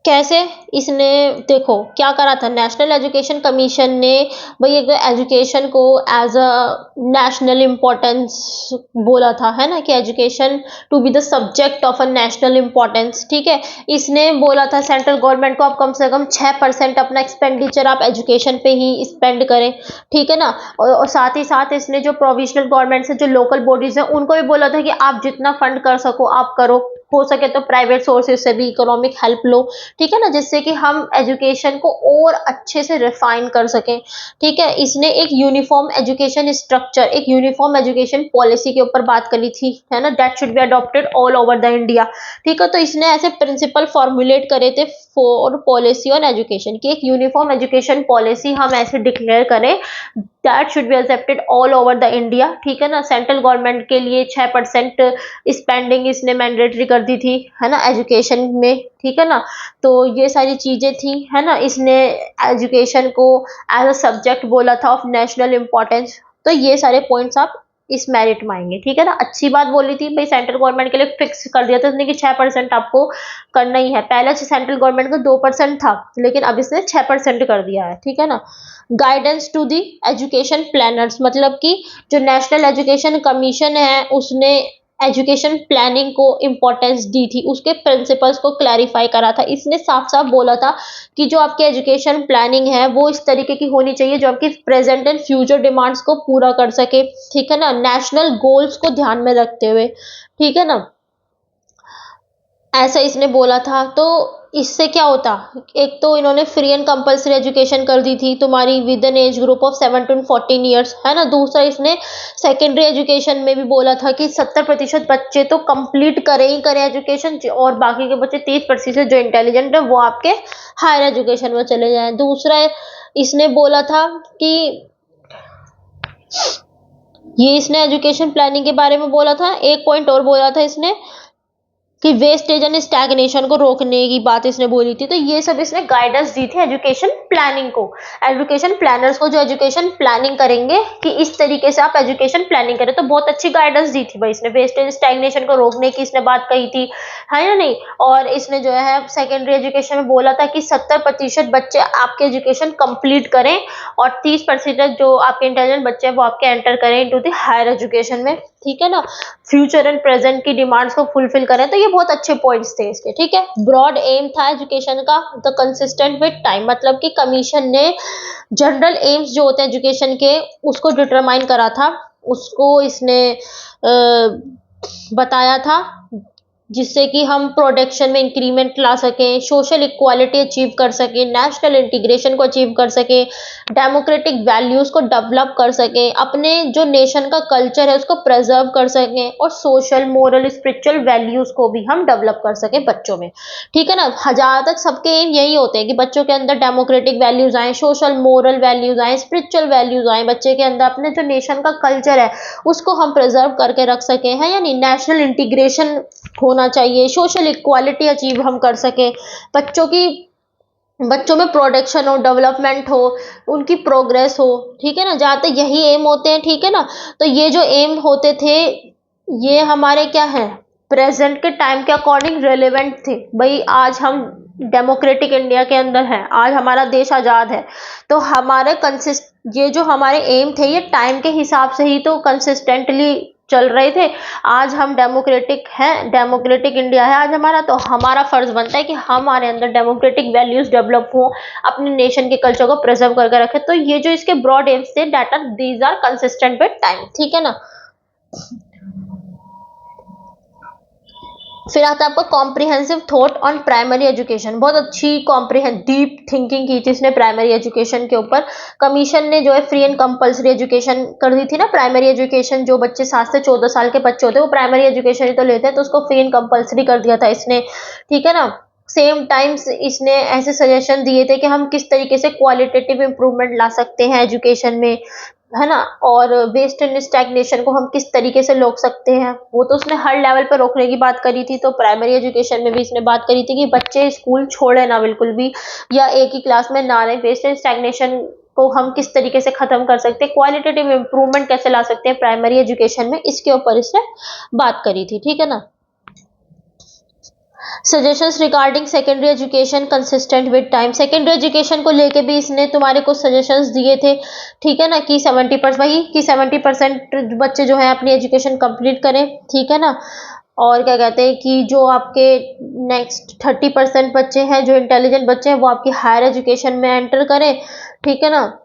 कैसे, इसने देखो क्या करा था, नेशनल एजुकेशन कमीशन ने भाई एक एजुकेशन को एज अ नेशनल इम्पोर्टेंस बोला था, है ना, कि education to be the subject of a national importance, ठीक है। इसने बोला था सेंट्रल गवर्नमेंट को आप कम से कम 6% अपना एक्सपेंडिचर आप एजुकेशन पे ही स्पेंड करें, ठीक है ना। और साथ ही साथ इसने जो प्रोविजनल गवर्नमेंट से जो लोकल बॉडीज हैं उनको भी बोला था कि आप जितना फंड कर सको आप करो, हो सके तो प्राइवेट सोर्सेज से भी इकोनॉमिक हेल्प लो, ठीक है ना, जिससे कि हम एजुकेशन को और अच्छे से रिफाइन कर सकें, ठीक है। इसने एक यूनिफॉर्म एजुकेशन स्ट्रक्चर, एक यूनिफॉर्म एजुकेशन पॉलिसी के ऊपर बात करी थी, है ना, that should be adopted all over the India, ठीक है। तो इसने ऐसे प्रिंसिपल फॉर्मुलेट करे थे फॉर पॉलिसी ऑन एजुकेशन, की एक यूनिफॉर्म एजुकेशन पॉलिसी हम ऐसे डिक्लेयर करें that should be accepted all over the India, ठीक है ना। सेंट्रल गवर्नमेंट के लिए 6% स्पेंडिंग इसने मैंडेटरी कर दी थी, है ना, एजुकेशन में, ठीक है ना। तो ये सारी चीजें थी, है ना। इसने एजुकेशन को एज अ सब्जेक्ट बोला था ऑफ नेशनल इंपॉर्टेंस। तो ये सारे पॉइंट्स आप इस मेरिट में आएंगे, ठीक है ना। अच्छी बात बोली थी भाई, सेंट्रल गवर्नमेंट के लिए फिक्स कर दिया था उसने कि 6% आपको करना ही है। पहले सेंट्रल गवर्नमेंट का 2% था, लेकिन अब इसने 6% कर दिया है, ठीक है ना। Guidance to the education planners, मतलब कि जो नेशनल एजुकेशन कमीशन है उसने एजुकेशन प्लानिंग को इम्पोर्टेंस दी थी, उसके प्रिंसिपल्स को क्लैरिफाई करा था। इसने साफ साफ बोला था कि जो आपकी एजुकेशन प्लानिंग है वो इस तरीके की होनी चाहिए जो आपकी प्रेजेंट एंड फ्यूचर डिमांड्स को पूरा कर सके, ठीक है ना, नेशनल गोल्स को ध्यान में रखते हुए, ठीक है ना, ऐसा इसने बोला था। तो इससे क्या होता, एक तो इन्होंने फ्री एंड कंपलसरी एजुकेशन कर दी थी तुम्हारी with an age group of 7 to 14 years, है ना। दूसरा इसने सेकेंडरी एजुकेशन में भी बोला था कि 70% बच्चे तो कंप्लीट करें ही करें एजुकेशन, और बाकी के बच्चे 30% जो इंटेलिजेंट है वो आपके हायर एजुकेशन में चले जाएं। दूसरा इसने बोला था कि ये इसने एजुकेशन प्लानिंग के बारे में बोला था। एक पॉइंट और बोला था इसने कि वेस्टेज एंड स्टैग्नेशन को रोकने की बात इसने बोली थी। तो ये सब इसने गाइडेंस दी थी एजुकेशन प्लानिंग को, एजुकेशन प्लानर्स को जो एजुकेशन प्लानिंग करेंगे कि इस तरीके से आप एजुकेशन प्लानिंग करें। तो बहुत अच्छी गाइडेंस दी थी भाई इसने, वेस्टेज स्टैग्नेशन को रोकने की इसने बात कही थी, है ना नहीं। और इसने जो है सेकेंडरी एजुकेशन में बोला था कि 70% बच्चे आपके एजुकेशन कंप्लीट करें और 30% जो आपके इंटेलिजेंट बच्चे हैं वो आपके एंटर करें इनटू द हायर एजुकेशन में, ठीक है ना, फ्यूचर एंड प्रेजेंट की डिमांड्स को फुलफिल करें। तो ये बहुत अच्छे पॉइंट्स थे इसके, ठीक है। ब्रॉड एम था एजुकेशन का, द कंसिस्टेंट विद टाइम, मतलब कि कमीशन ने जनरल एम्स जो होते हैं एजुकेशन के उसको डिटरमाइन करा था, उसको इसने बताया था जिससे कि हम प्रोडक्शन में इंक्रीमेंट ला सकें, सोशल इक्वालिटी अचीव कर सकें, नेशनल इंटीग्रेशन को अचीव कर सकें, डेमोक्रेटिक वैल्यूज को डेवलप कर सकें, अपने जो नेशन का कल्चर है उसको प्रिजर्व कर सकें, और सोशल, मोरल, स्पिरिचुअल वैल्यूज को भी हम डेवलप कर सकें बच्चों में। ठीक है ना। ज़्यादातर सबके एम यही होते हैं कि बच्चों के अंदर डेमोक्रेटिक वैल्यूज आए, सोशल मोरल वैल्यूज आए, स्पिरिचुअल वैल्यूज आए, बच्चे के अंदर अपने जो नेशन का कल्चर है उसको हम प्रिजर्व करके रख सकें, है या नहीं। नेशनल इंटीग्रेशन होना चाहिए, सोशल इक्वालिटी अचीव हम कर सकें, बच्चों में प्रोडक्शन हो, डेवलपमेंट हो, उनकी प्रोग्रेस हो। ठीक है ना। ज़्यादातर यही एम होते हैं। ठीक है ना। तो ये जो एम होते थे ये हमारे क्या है, प्रेजेंट के टाइम के अकॉर्डिंग रेलेवेंट थे। भाई आज हम डेमोक्रेटिक इंडिया के अंदर हैं, आज हमारा देश आज़ाद है, तो हमारे ये जो हमारे एम थे ये टाइम के हिसाब से ही तो कंसिस्टेंटली चल रहे थे। आज हम डेमोक्रेटिक हैं, डेमोक्रेटिक इंडिया है आज हमारा, तो हमारा फर्ज बनता है कि हमारे अंदर डेमोक्रेटिक वैल्यूज डेवलप हो, अपने नेशन के कल्चर को प्रिजर्व करके रखे। तो ये जो इसके ब्रॉड एम्स थे, data these are consistent with time. ठीक है ना। फिर आता है आपका comprehensive thought on primary education. बहुत अच्छी डीप थिंकिंग की थी इसने प्राइमरी एजुकेशन के ऊपर। कमीशन ने जो है फ्री एंड कंपल्सरी एजुकेशन कर दी थी ना। प्राइमरी एजुकेशन जो बच्चे 7 से 14 साल के बच्चे होते हैं वो प्राइमरी एजुकेशन ही तो लेते हैं, तो उसको फ्री एंड कंपल्सरी कर दिया था इसने। ठीक है ना। सेम टाइम्स इसने ऐसे सजेशन दिए थे कि हम किस तरीके से क्वालिटेटिव इंप्रूवमेंट ला सकते हैं एजुकेशन में, है ना, और वेस्ट एंड स्टैग्नेशन को हम किस तरीके से रोक सकते हैं, वो तो उसने हर लेवल पर रोकने की बात करी थी। तो प्राइमरी एजुकेशन में भी इसने बात करी थी कि बच्चे स्कूल छोड़े ना बिल्कुल भी, या एक ही क्लास में ना रहे। वेस्ट एंड स्टैग्नेशन को हम किस तरीके से खत्म कर सकते हैं, क्वालिटेटिव इंप्रूवमेंट कैसे ला सकते हैं प्राइमरी एजुकेशन में, इसके ऊपर इसने बात करी थी। ठीक है ना। Suggestions regarding secondary education consistent with time. Secondary education को लेके भी इसने तुम्हारे कुछ सजेशंस दिए थे। ठीक है ना, कि 70% बच्चे जो है अपनी एजुकेशन कंप्लीट करें। ठीक है ना। और क्या कहते हैं कि जो आपके नेक्स्ट 30% बच्चे हैं, जो इंटेलिजेंट बच्चे हैं, वो आपकी हायर एजुकेशन में एंटर करें। ठीक है ना।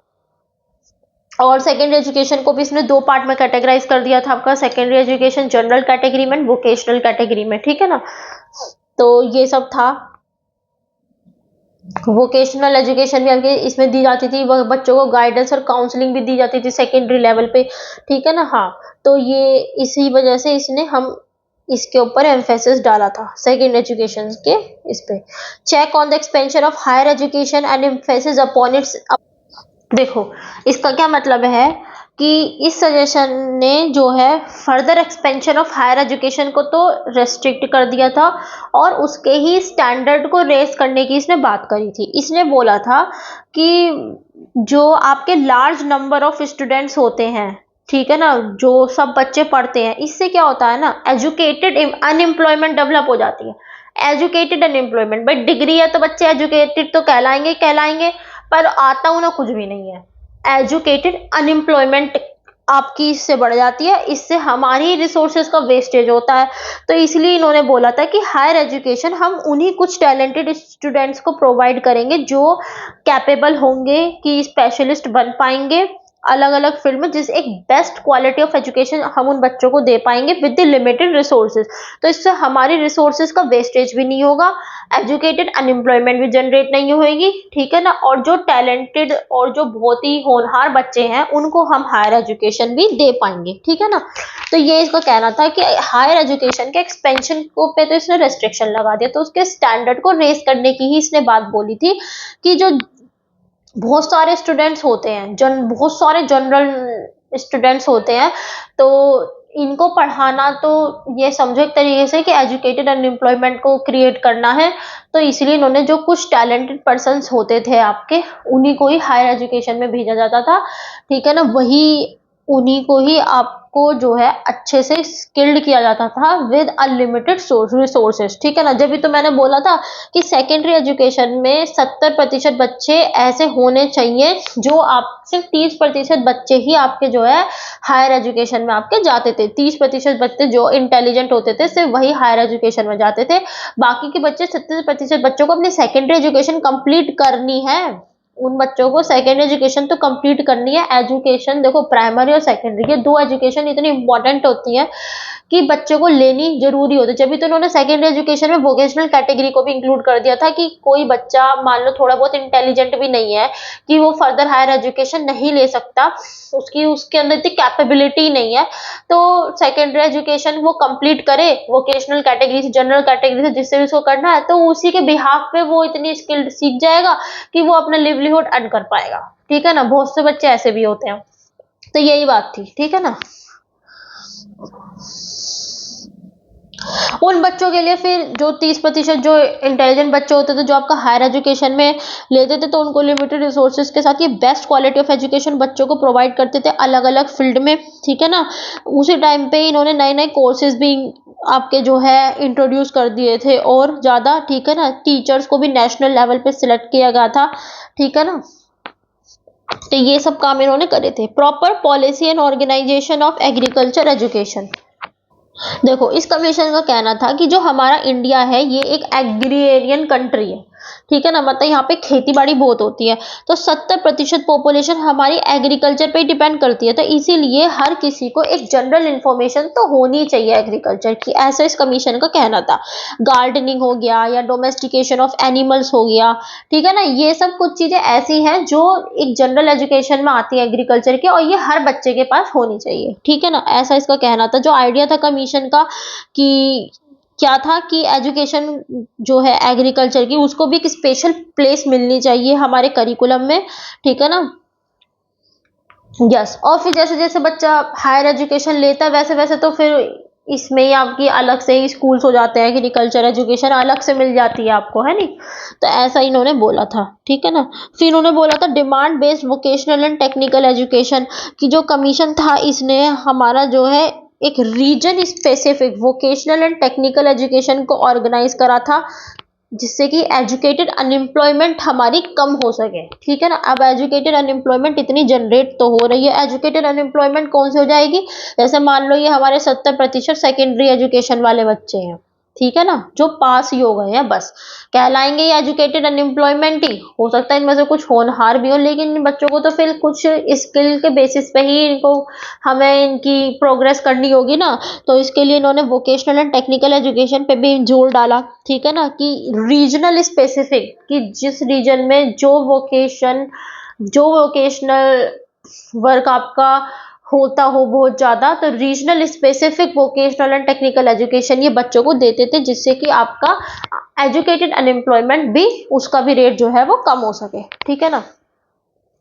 और सेकेंडरी एजुकेशन को भी इसने 2 पार्ट में कैटेगराइज कर दिया था आपका, सेकेंडरी एजुकेशन जनरल कैटेगरी में, वोकेशनल कैटेगरी में। ठीक है ना। तो ये सब था। वोकेशनल एजुकेशन भी आपके इसमें दी जाती थी, वह बच्चों को गाइडेंस और काउंसलिंग भी दी जाती थी सेकेंडरी लेवल पे। ठीक है ना। हाँ, तो ये इसी वजह से इसने हम इसके ऊपर एम्फेसिस डाला था सेकेंड एजुकेशन के इस पे। Check on the expansion of higher education and emphasis upon its. देखो इसका क्या मतलब है कि इस सजेशन ने जो है further expansion of higher education को तो रेस्ट्रिक्ट कर दिया था, और उसके ही स्टैंडर्ड को रेस करने की इसने बात करी थी। इसने बोला था कि जो आपके लार्ज नंबर ऑफ स्टूडेंट्स होते हैं, ठीक है ना, जो सब बच्चे पढ़ते हैं, इससे क्या होता है ना, एजुकेटेड अनएम्प्लॉयमेंट डेवलप हो जाती है। एजुकेटेड अनएम्प्लॉयमेंट, बट डिग्री है तो बच्चे एजुकेटेड तो कहलाएंगे, पर आता उन्हें कुछ भी नहीं है। एजुकेटेड अनएम्प्लॉयमेंट आपकी इससे बढ़ जाती है, इससे हमारी रिसोर्सेज का वेस्टेज होता है। तो इसलिए इन्होंने बोला था कि हायर एजुकेशन हम उन्हीं कुछ टैलेंटेड स्टूडेंट्स को प्रोवाइड करेंगे जो कैपेबल होंगे, कि स्पेशलिस्ट बन पाएंगे अलग अलग फील्ड में, जिस एक बेस्ट क्वालिटी ऑफ एजुकेशन हम उन बच्चों को दे पाएंगे विद द लिमिटेड रिसोर्सेज। तो इससे हमारी रिसोर्सेज का वेस्टेज भी नहीं होगा, एजुकेटेड अनएम्प्लॉयमेंट भी जनरेट नहीं होएगी। ठीक है ना। और जो टैलेंटेड और जो बहुत ही होनहार बच्चे हैं उनको हम हायर एजुकेशन भी दे पाएंगे। ठीक है ना। तो ये इसका कहना था कि हायर एजुकेशन के एक्सपेंशन को पे तो इसने रेस्ट्रिक्शन लगा दिया, तो उसके स्टैंडर्ड को रेस करने की ही इसने बात बोली थी कि जो बहुत सारे स्टूडेंट्स होते हैं, बहुत सारे जनरल स्टूडेंट्स होते हैं, तो इनको पढ़ाना तो ये समझो एक तरीके से कि एजुकेटेड अनएम्प्लॉयमेंट को क्रिएट करना है। तो इसलिए इन्होंने जो कुछ टैलेंटेड पर्सन्स होते थे आपके, उन्हीं को ही हायर एजुकेशन में भेजा जाता था। ठीक है ना। उन्हीं को ही आपको जो है अच्छे से स्किल्ड किया जाता था विद अनलिमिटेड रिसोर्सेज। ठीक है ना। जब भी तो मैंने बोला था कि सेकेंडरी एजुकेशन में 70% बच्चे ऐसे होने चाहिए जो आप, सिर्फ 30% बच्चे ही आपके जो है हायर एजुकेशन में आपके जाते थे। 30% बच्चे जो इंटेलिजेंट होते थे सिर्फ वही हायर एजुकेशन में जाते थे। बाकी के बच्चे 70% बच्चों को अपनी सेकेंडरी एजुकेशन कंप्लीट करनी है। उन बच्चों को सेकेंडरी एजुकेशन तो कंप्लीट करनी है। एजुकेशन देखो, प्राइमरी और सेकेंडरी, ये 2 एजुकेशन इतनी इंपॉर्टेंट होती है कि बच्चे को लेनी जरूरी होती है। जब भी तो उन्होंने सेकेंडरी एजुकेशन में वोकेशनल कैटेगरी को भी इंक्लूड कर दिया था कि कोई बच्चा मान लो थोड़ा बहुत इंटेलिजेंट भी नहीं है कि वो फर्दर हायर एजुकेशन नहीं ले सकता, उसकी उसके अंदर इतनी कैपेबिलिटी नहीं है, तो सेकेंडरी एजुकेशन वो कंप्लीट करे वोकेशनल कैटेगरी से, जनरल कैटेगरी से, जिससे भी उसको करना है, तो उसी के बिहाफ पे वो इतनी स्किल सीख जाएगा कि वो अपना लिवलीहुड अर्न कर पाएगा। ठीक है ना, बहुत से बच्चे ऐसे भी होते हैं। तो यही बात थी, ठीक है ना। उन बच्चों के लिए फिर जो 30% जो इंटेलिजेंट बच्चे होते थे, जो आपका हायर एजुकेशन में लेते थे, तो उनको लिमिटेड रिसोर्सेज के साथ ये बेस्ट क्वालिटी ऑफ एजुकेशन बच्चों को प्रोवाइड करते थे अलग अलग फील्ड में। ठीक है ना, उसी टाइम पे इन्होंने नए नए कोर्सेज भी आपके जो है इंट्रोड्यूस कर दिए थे और ज़्यादा। ठीक है ना, टीचर्स को भी नेशनल लेवल पे सिलेक्ट किया गया था। ठीक है ना, तो ये सब काम इन्होंने करे थे। Proper policy and organisation of agriculture education. देखो, इस कमीशन का कहना था कि जो हमारा इंडिया है ये एक एग्रीरियन कंट्री है। ठीक है ना, मतलब यहाँ पे खेती बाड़ी बहुत होती है, तो 70% पॉपुलेशन हमारी एग्रीकल्चर पे ही डिपेंड करती है। तो इसीलिए हर किसी को एक जनरल इंफॉर्मेशन तो होनी चाहिए एग्रीकल्चर की, ऐसा इस कमीशन का कहना था। गार्डनिंग हो गया या डोमेस्टिकेशन ऑफ एनिमल्स हो गया, ठीक है ना, ये सब कुछ चीजें ऐसी हैं जो एक जनरल एजुकेशन में आती है एग्रीकल्चर के, और ये हर बच्चे के पास होनी चाहिए। ठीक है ना, ऐसा इसका कहना था। जो आइडिया था कमीशन का कि क्या था कि एजुकेशन जो है एग्रीकल्चर की, उसको भी एक स्पेशल प्लेस मिलनी चाहिए हमारे करिकुलम में। ठीक है ना, यस। और फिर जैसे जैसे बच्चा हायर एजुकेशन लेता है वैसे वैसे तो फिर इसमें ही आपकी अलग से ही स्कूल्स हो जाते हैं, एग्रीकल्चर एजुकेशन अलग से मिल जाती है आपको, है नहीं। तो ऐसा इन्होंने बोला था। ठीक है ना, फिर इन्होंने बोला था demand based vocational and technical education की जो कमीशन था, इसने हमारा जो है एक region specific vocational and technical education को ऑर्गेनाइज करा था, जिससे कि एजुकेटेड अनएम्प्लॉयमेंट हमारी कम हो सके। ठीक है ना, अब एजुकेटेड अनएम्प्लॉयमेंट इतनी जनरेट तो हो रही है, एजुकेटेड अनएम्प्लॉयमेंट कौन सी हो जाएगी, जैसे मान लो ये हमारे 70% सेकेंडरी एजुकेशन वाले बच्चे हैं। ठीक है ना, जो पास ही हो गए हैं, बस कहलाएंगे ये एजुकेटेड अनएम्प्लॉयमेंट ही। हो सकता है इनमें से कुछ होनहार भी हो, लेकिन इन बच्चों को तो फिर कुछ स्किल के बेसिस पे ही इनको हमें इनकी प्रोग्रेस करनी होगी ना। तो इसके लिए इन्होंने वोकेशनल एंड टेक्निकल एजुकेशन पे भी जोर डाला। ठीक है ना, कि रीजनल स्पेसिफिक, कि जिस रीजन में जो वोकेशनल वर्क आपका होता हो बहुत ज़्यादा, तो regional specific vocational and technical education ये बच्चों को देते थे, जिससे कि आपका एजुकेटेड अनएम्प्लॉयमेंट भी, उसका भी रेट जो है वो कम हो सके। ठीक है ना,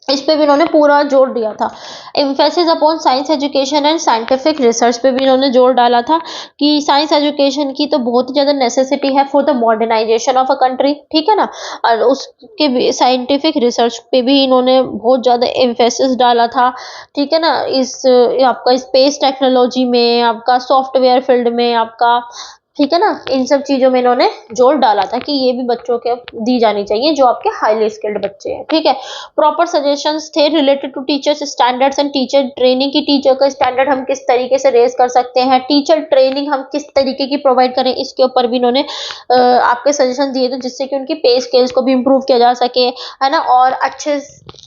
इस पे भी इन्होंने पूरा जोर दिया था। Emphasis upon science education and scientific research पे भी इन्होंने जोर डाला था कि साइंस एजुकेशन की तो बहुत ही ज़्यादा नेसेसिटी है for the modernisation of a country. ठीक है ना, और उसके साइंटिफिक रिसर्च पे भी इन्होंने बहुत ज़्यादा एम्फेसिस डाला था। ठीक है ना, इस आपका स्पेस टेक्नोलॉजी में, आपका सॉफ्टवेयर फील्ड में, आपका, ठीक है ना, इन सब चीज़ों में इन्होंने जोर डाला था कि ये भी बच्चों के दी जानी चाहिए जो आपके हाईली स्किल्ड बच्चे हैं। ठीक है, प्रॉपर सजेशंस थे related to teachers standards and teacher training, की टीचर का स्टैंडर्ड हम किस तरीके से रेज कर सकते हैं, टीचर ट्रेनिंग हम किस तरीके की प्रोवाइड करें, इसके ऊपर भी इन्होंने आपके सजेशन दिए थे, जिससे कि उनकी पे स्केल्स को भी इम्प्रूव किया जा सके, है ना, और अच्छे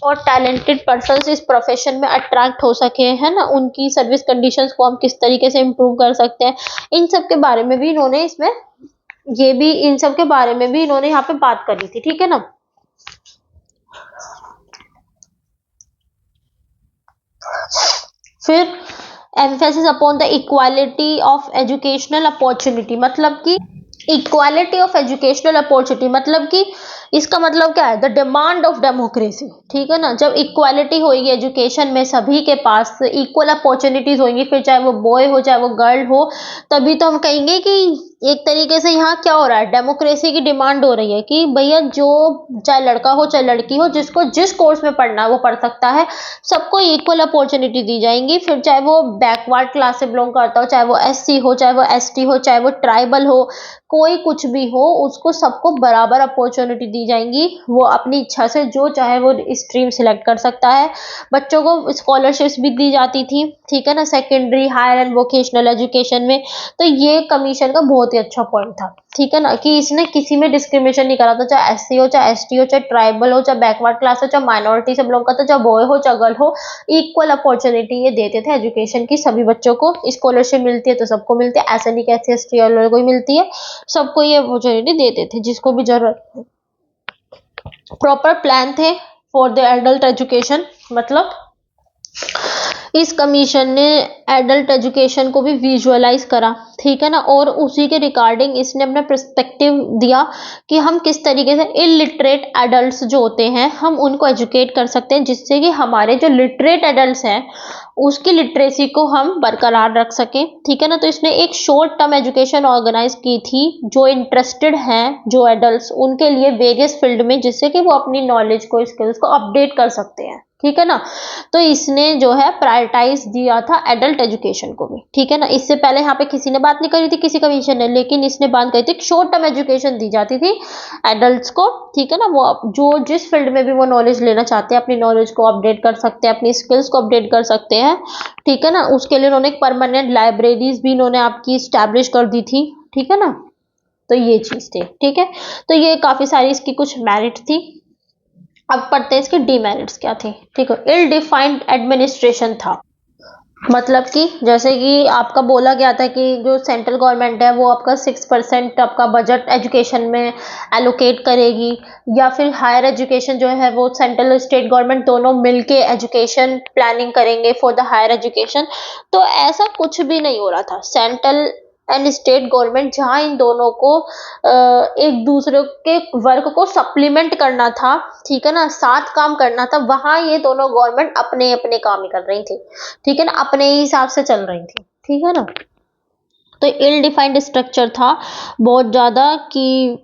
और टैलेंटेड पर्सन इस प्रोफेशन में अट्रैक्ट हो सके, है ना, उनकी सर्विस कंडीशंस को हम किस तरीके से इम्प्रूव कर सकते हैं। इन सब के बारे में भी इन्होंने इसमें इन सब के बारे में भी इन्होंने यहाँ पे बात करी थी। ठीक है ना, फिर emphasis upon the equality of educational opportunity, मतलब कि इक्वालिटी ऑफ एजुकेशनल अपॉर्चुनिटी, मतलब कि इसका मतलब क्या है, द डिमांड ऑफ डेमोक्रेसी। ठीक है ना, जब इक्वालिटी होगी एजुकेशन में, सभी के पास इक्वल अपॉर्चुनिटीज होंगी, फिर चाहे वो बॉय हो चाहे वो गर्ल हो, तभी तो हम कहेंगे कि एक तरीके से यहाँ क्या हो रहा है, डेमोक्रेसी की डिमांड हो रही है कि भैया जो चाहे लड़का हो चाहे लड़की हो, जिसको जिस कोर्स में पढ़ना है वो पढ़ सकता है, सबको इक्वल अपॉर्चुनिटी दी जाएंगी। फिर चाहे वो बैकवर्ड क्लास से बिलोंग करता हो, चाहे वो एससी हो चाहे वो एसटी हो चाहे वो ट्राइबल हो, कोई कुछ भी हो, उसको सबको बराबर अपॉर्चुनिटी दी जाएंगी। वो अपनी इच्छा से जो चाहे वो स्ट्रीम सिलेक्ट कर सकता है। बच्चों को स्कॉलरशिप्स भी दी जाती थी। ठीक है ना, secondary higher and vocational education में। तो ये कमीशन का बहुत बहुत ही अच्छा पॉइंट था, ठीक है ना, कि इसने किसी में डिस्क्रिमिनेशन नहीं करा था, चाहे एससी हो, चाहे एसटी हो, चाहे ट्राइबल हो, चाहे बैकवर्ड क्लास हो, चाहे माइनॉरिटी से बिलोंग करता, चाहे बॉय हो, चाहे गर्ल हो, इक्वल अपॉर्चुनिटी ये देते थे एजुकेशन की। सभी बच्चों को स्कॉलरशिप मिलती है तो सबको मिलती है, ऐसा नहीं कि एससी एसटी वालों को ही मिलती है, सबको ये अपॉर्चुनिटी देते थे जिसको भी जरूरत। प्रॉपर प्लान थे फॉर द एडल्ट एजुकेशन, मतलब इस कमीशन ने एडल्ट एजुकेशन को भी विजुअलाइज करा, ठीक है ना, और उसी के रिगार्डिंग इसने अपना पर्सपेक्टिव दिया कि हम किस तरीके से इलिटरेट एडल्ट्स जो होते हैं हम उनको एजुकेट कर सकते हैं, जिससे कि हमारे जो लिटरेट एडल्ट्स हैं उसकी लिटरेसी को हम बरकरार रख सकें, ठीक है ना। तो इसने एक शॉर्ट टर्म एजुकेशन ऑर्गेनाइज की थी जो इंटरेस्टेड हैं जो एडल्ट्स उनके लिए वेरियस फील्ड में, जिससे कि वो अपनी नॉलेज को स्किल्स को अपडेट कर सकते हैं, ठीक है ना। तो इसने जो है प्रायोरिटाइज दिया था एडल्ट एजुकेशन को भी, ठीक है ना। इससे पहले यहाँ पे किसी ने बात नहीं करी थी, किसी कमीशन ने, लेकिन इसने बात करी थी शॉर्ट टर्म एजुकेशन दी जाती थी एडल्ट्स को, ठीक है ना। वो जो जिस फील्ड में भी वो नॉलेज लेना चाहते हैं अपनी नॉलेज को अपडेट कर सकते हैं, अपनी स्किल्स को अपडेट कर सकते हैं, ठीक है ना। उसके लिए उन्होंने एक परमानेंट लाइब्रेरीज भी इन्होंने आपकी स्टैब्लिश कर दी थी, ठीक है ना। तो ये चीज थी, ठीक है। तो ये काफी सारी इसकी कुछ मेरिट थी। अब पढ़ते हैं इसके डीमेरिट्स क्या थे, ठीक है। इल डिफाइंड एडमिनिस्ट्रेशन था, मतलब कि जैसे कि आपका बोला गया था कि जो सेंट्रल गवर्नमेंट है वो आपका 6% आपका बजट एजुकेशन में एलोकेट करेगी, या फिर हायर एजुकेशन जो है वो सेंट्रल स्टेट गवर्नमेंट दोनों मिलके एजुकेशन प्लानिंग करेंगे फॉर द हायर एजुकेशन। तो ऐसा कुछ भी नहीं हो रहा था। सेंट्रल एंड स्टेट गवर्नमेंट जहां इन दोनों को एक दूसरे के वर्क को सप्लीमेंट करना था, ठीक है ना, साथ काम करना था, वहां ये दोनों गवर्नमेंट अपने अपने काम ही कर रही थी, ठीक है ना, अपने ही हिसाब से चल रही थी, ठीक है ना। तो इल डिफाइंड स्ट्रक्चर था बहुत ज्यादा कि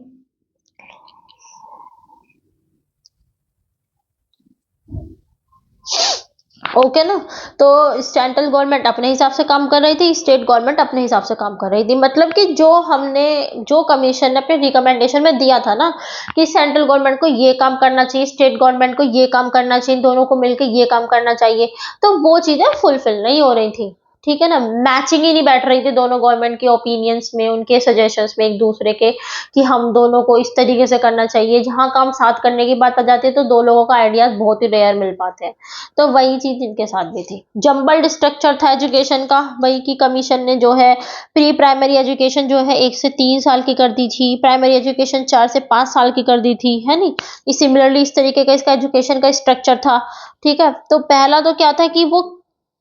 ओके ना। तो सेंट्रल गवर्नमेंट अपने हिसाब से काम कर रही थी, स्टेट गवर्नमेंट अपने हिसाब से काम कर रही थी। मतलब कि जो कमीशन ने अपने रिकमेंडेशन में दिया था ना कि सेंट्रल गवर्नमेंट को ये काम करना चाहिए, स्टेट गवर्नमेंट को ये काम करना चाहिए, दोनों को मिलकर ये काम करना चाहिए, तो वो चीजें फुलफिल नहीं हो रही थी, ठीक है ना। मैचिंग ही नहीं बैठ रही थी दोनों गवर्नमेंट के ओपिनियंस में, उनके सजेशंस में एक दूसरे के, कि हम दोनों को इस तरीके से करना चाहिए। जहां काम साथ करने की बात आ जाती है तो दो लोगों का आइडियाज बहुत ही रेयर मिल पाते हैं। तो वही चीज इनके साथ भी थी। जम्बल्ड स्ट्रक्चर था एजुकेशन का, वही की कमीशन ने जो है प्री प्राइमरी एजुकेशन जो है 1 से 3 साल की कर दी थी, प्राइमरी एजुकेशन 4 से 5 साल की कर दी थी, है नी। सिमिलरली इस तरीके का इसका एजुकेशन का स्ट्रक्चर था, ठीक है। तो पहला तो क्या था कि वो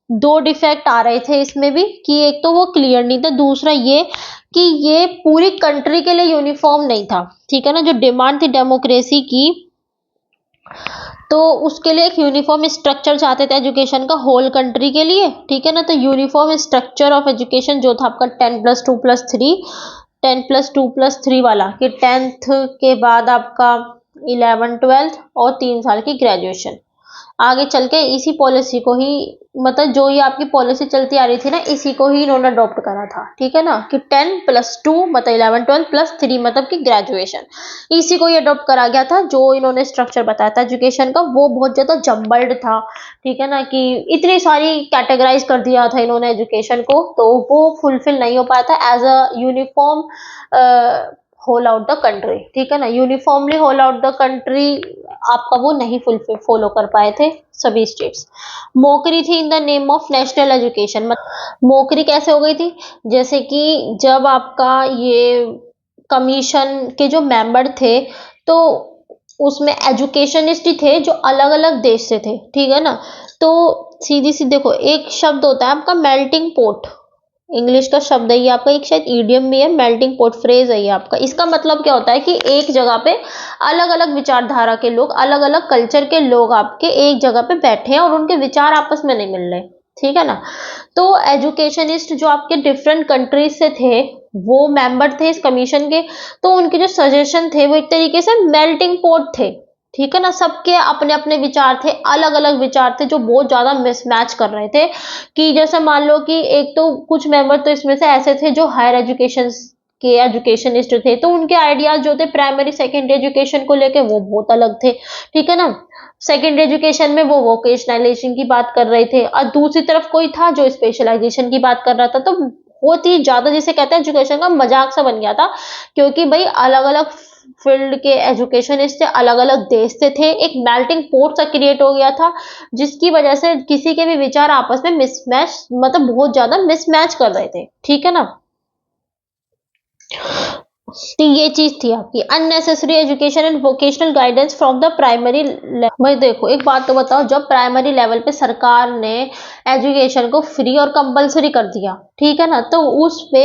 दो डिफेक्ट आ रहे थे इसमें भी, कि एक तो वो क्लियर नहीं था, दूसरा ये कि ये पूरी कंट्री के लिए यूनिफॉर्म नहीं था, ठीक है ना। जो डिमांड थी डेमोक्रेसी की, तो उसके लिए एक यूनिफॉर्म स्ट्रक्चर चाहते थे एजुकेशन का होल कंट्री के लिए, ठीक है ना। तो यूनिफॉर्म स्ट्रक्चर ऑफ एजुकेशन जो था आपका 10+2+3, 10+2+3 वाला, कि 10th के बाद आपका 11th 12th और 3 साल की ग्रेजुएशन। आगे चल के इसी पॉलिसी को ही, मतलब जो ये आपकी पॉलिसी चलती आ रही थी ना, इसी को ही इन्होंने अडॉप्ट करा था, ठीक है ना, कि 10+2 मतलब 11 12 +3 मतलब कि ग्रेजुएशन, इसी को ही अडॉप्ट करा गया था। जो इन्होंने स्ट्रक्चर बताया था एजुकेशन का वो बहुत ज्यादा जम्बल्ड था, ठीक है ना, कि इतनी सारी कैटेगराइज कर दिया था इन्होंने एजुकेशन को, तो वो फुलफिल नहीं हो पाया था as a uniform whole out the country, ठीक है ना। Uniformly whole out the country आपका वो नहीं फॉलो कर पाए थे सभी स्टेट्स। मोकरी थी in the name of national education. Mokri कैसे हो गई थी, जैसे कि जब आपका ये कमीशन के जो मेंबर थे तो उसमें एजुकेशनिस्ट ही थे जो अलग अलग देश से थे, ठीक है ना। तो सीधी सी देखो, एक शब्द होता है आपका मेल्टिंग पोट, इंग्लिश का शब्द है ये आपका, एक शायद ईडियम भी है, मेल्टिंग पोट फ्रेज है ये आपका। इसका मतलब क्या होता है कि एक जगह पे अलग अलग विचारधारा के लोग, अलग अलग कल्चर के लोग आपके एक जगह पे बैठे हैं और उनके विचार आपस में नहीं मिल रहे, ठीक है ना। तो एजुकेशनिस्ट जो आपके डिफरेंट कंट्रीज से थे वो मेंबर थे इस कमीशन के, तो उनके जो सजेशन थे वो एक तरीके से मेल्टिंग पोट थे, ठीक है ना। सबके अपने अपने विचार थे, अलग अलग विचार थे जो बहुत ज्यादा मिसमैच कर रहे थे। कि जैसे मान लो कि एक तो कुछ मेंबर तो इसमें से ऐसे थे जो हायर एजुकेशन के एजुकेशनिस्ट थे, तो उनके आइडियाज जो थे प्राइमरी सेकेंडरी एजुकेशन को लेके वो बहुत अलग थे, ठीक है ना। सेकेंडरी एजुकेशन में वो वोकेशनलाइजेशन की बात कर रहे थे और दूसरी तरफ कोई था जो स्पेशलाइजेशन की बात कर रहा था। तो बहुत ही ज्यादा, जिसे कहते हैं एजुकेशन का मजाक सा बन गया था, क्योंकि भाई अलग अलग फील्ड के एजुकेशनिस्ट थे, अलग अलग देश से थे, एक मेल्टिंग पोट सा क्रिएट हो गया था, जिसकी वजह से किसी के भी विचार आपस में मिसमैच, मतलब बहुत ज्यादा मिसमैच कर रहे थे, ठीक है ना। तो ये चीज थी आपकी unnecessary education and vocational guidance from the primary level. भाई देखो एक बात तो बताओ, जब प्राइमरी लेवल पे सरकार ने एजुकेशन को फ्री और कंपलसरी कर दिया, ठीक है ना, तो उस पे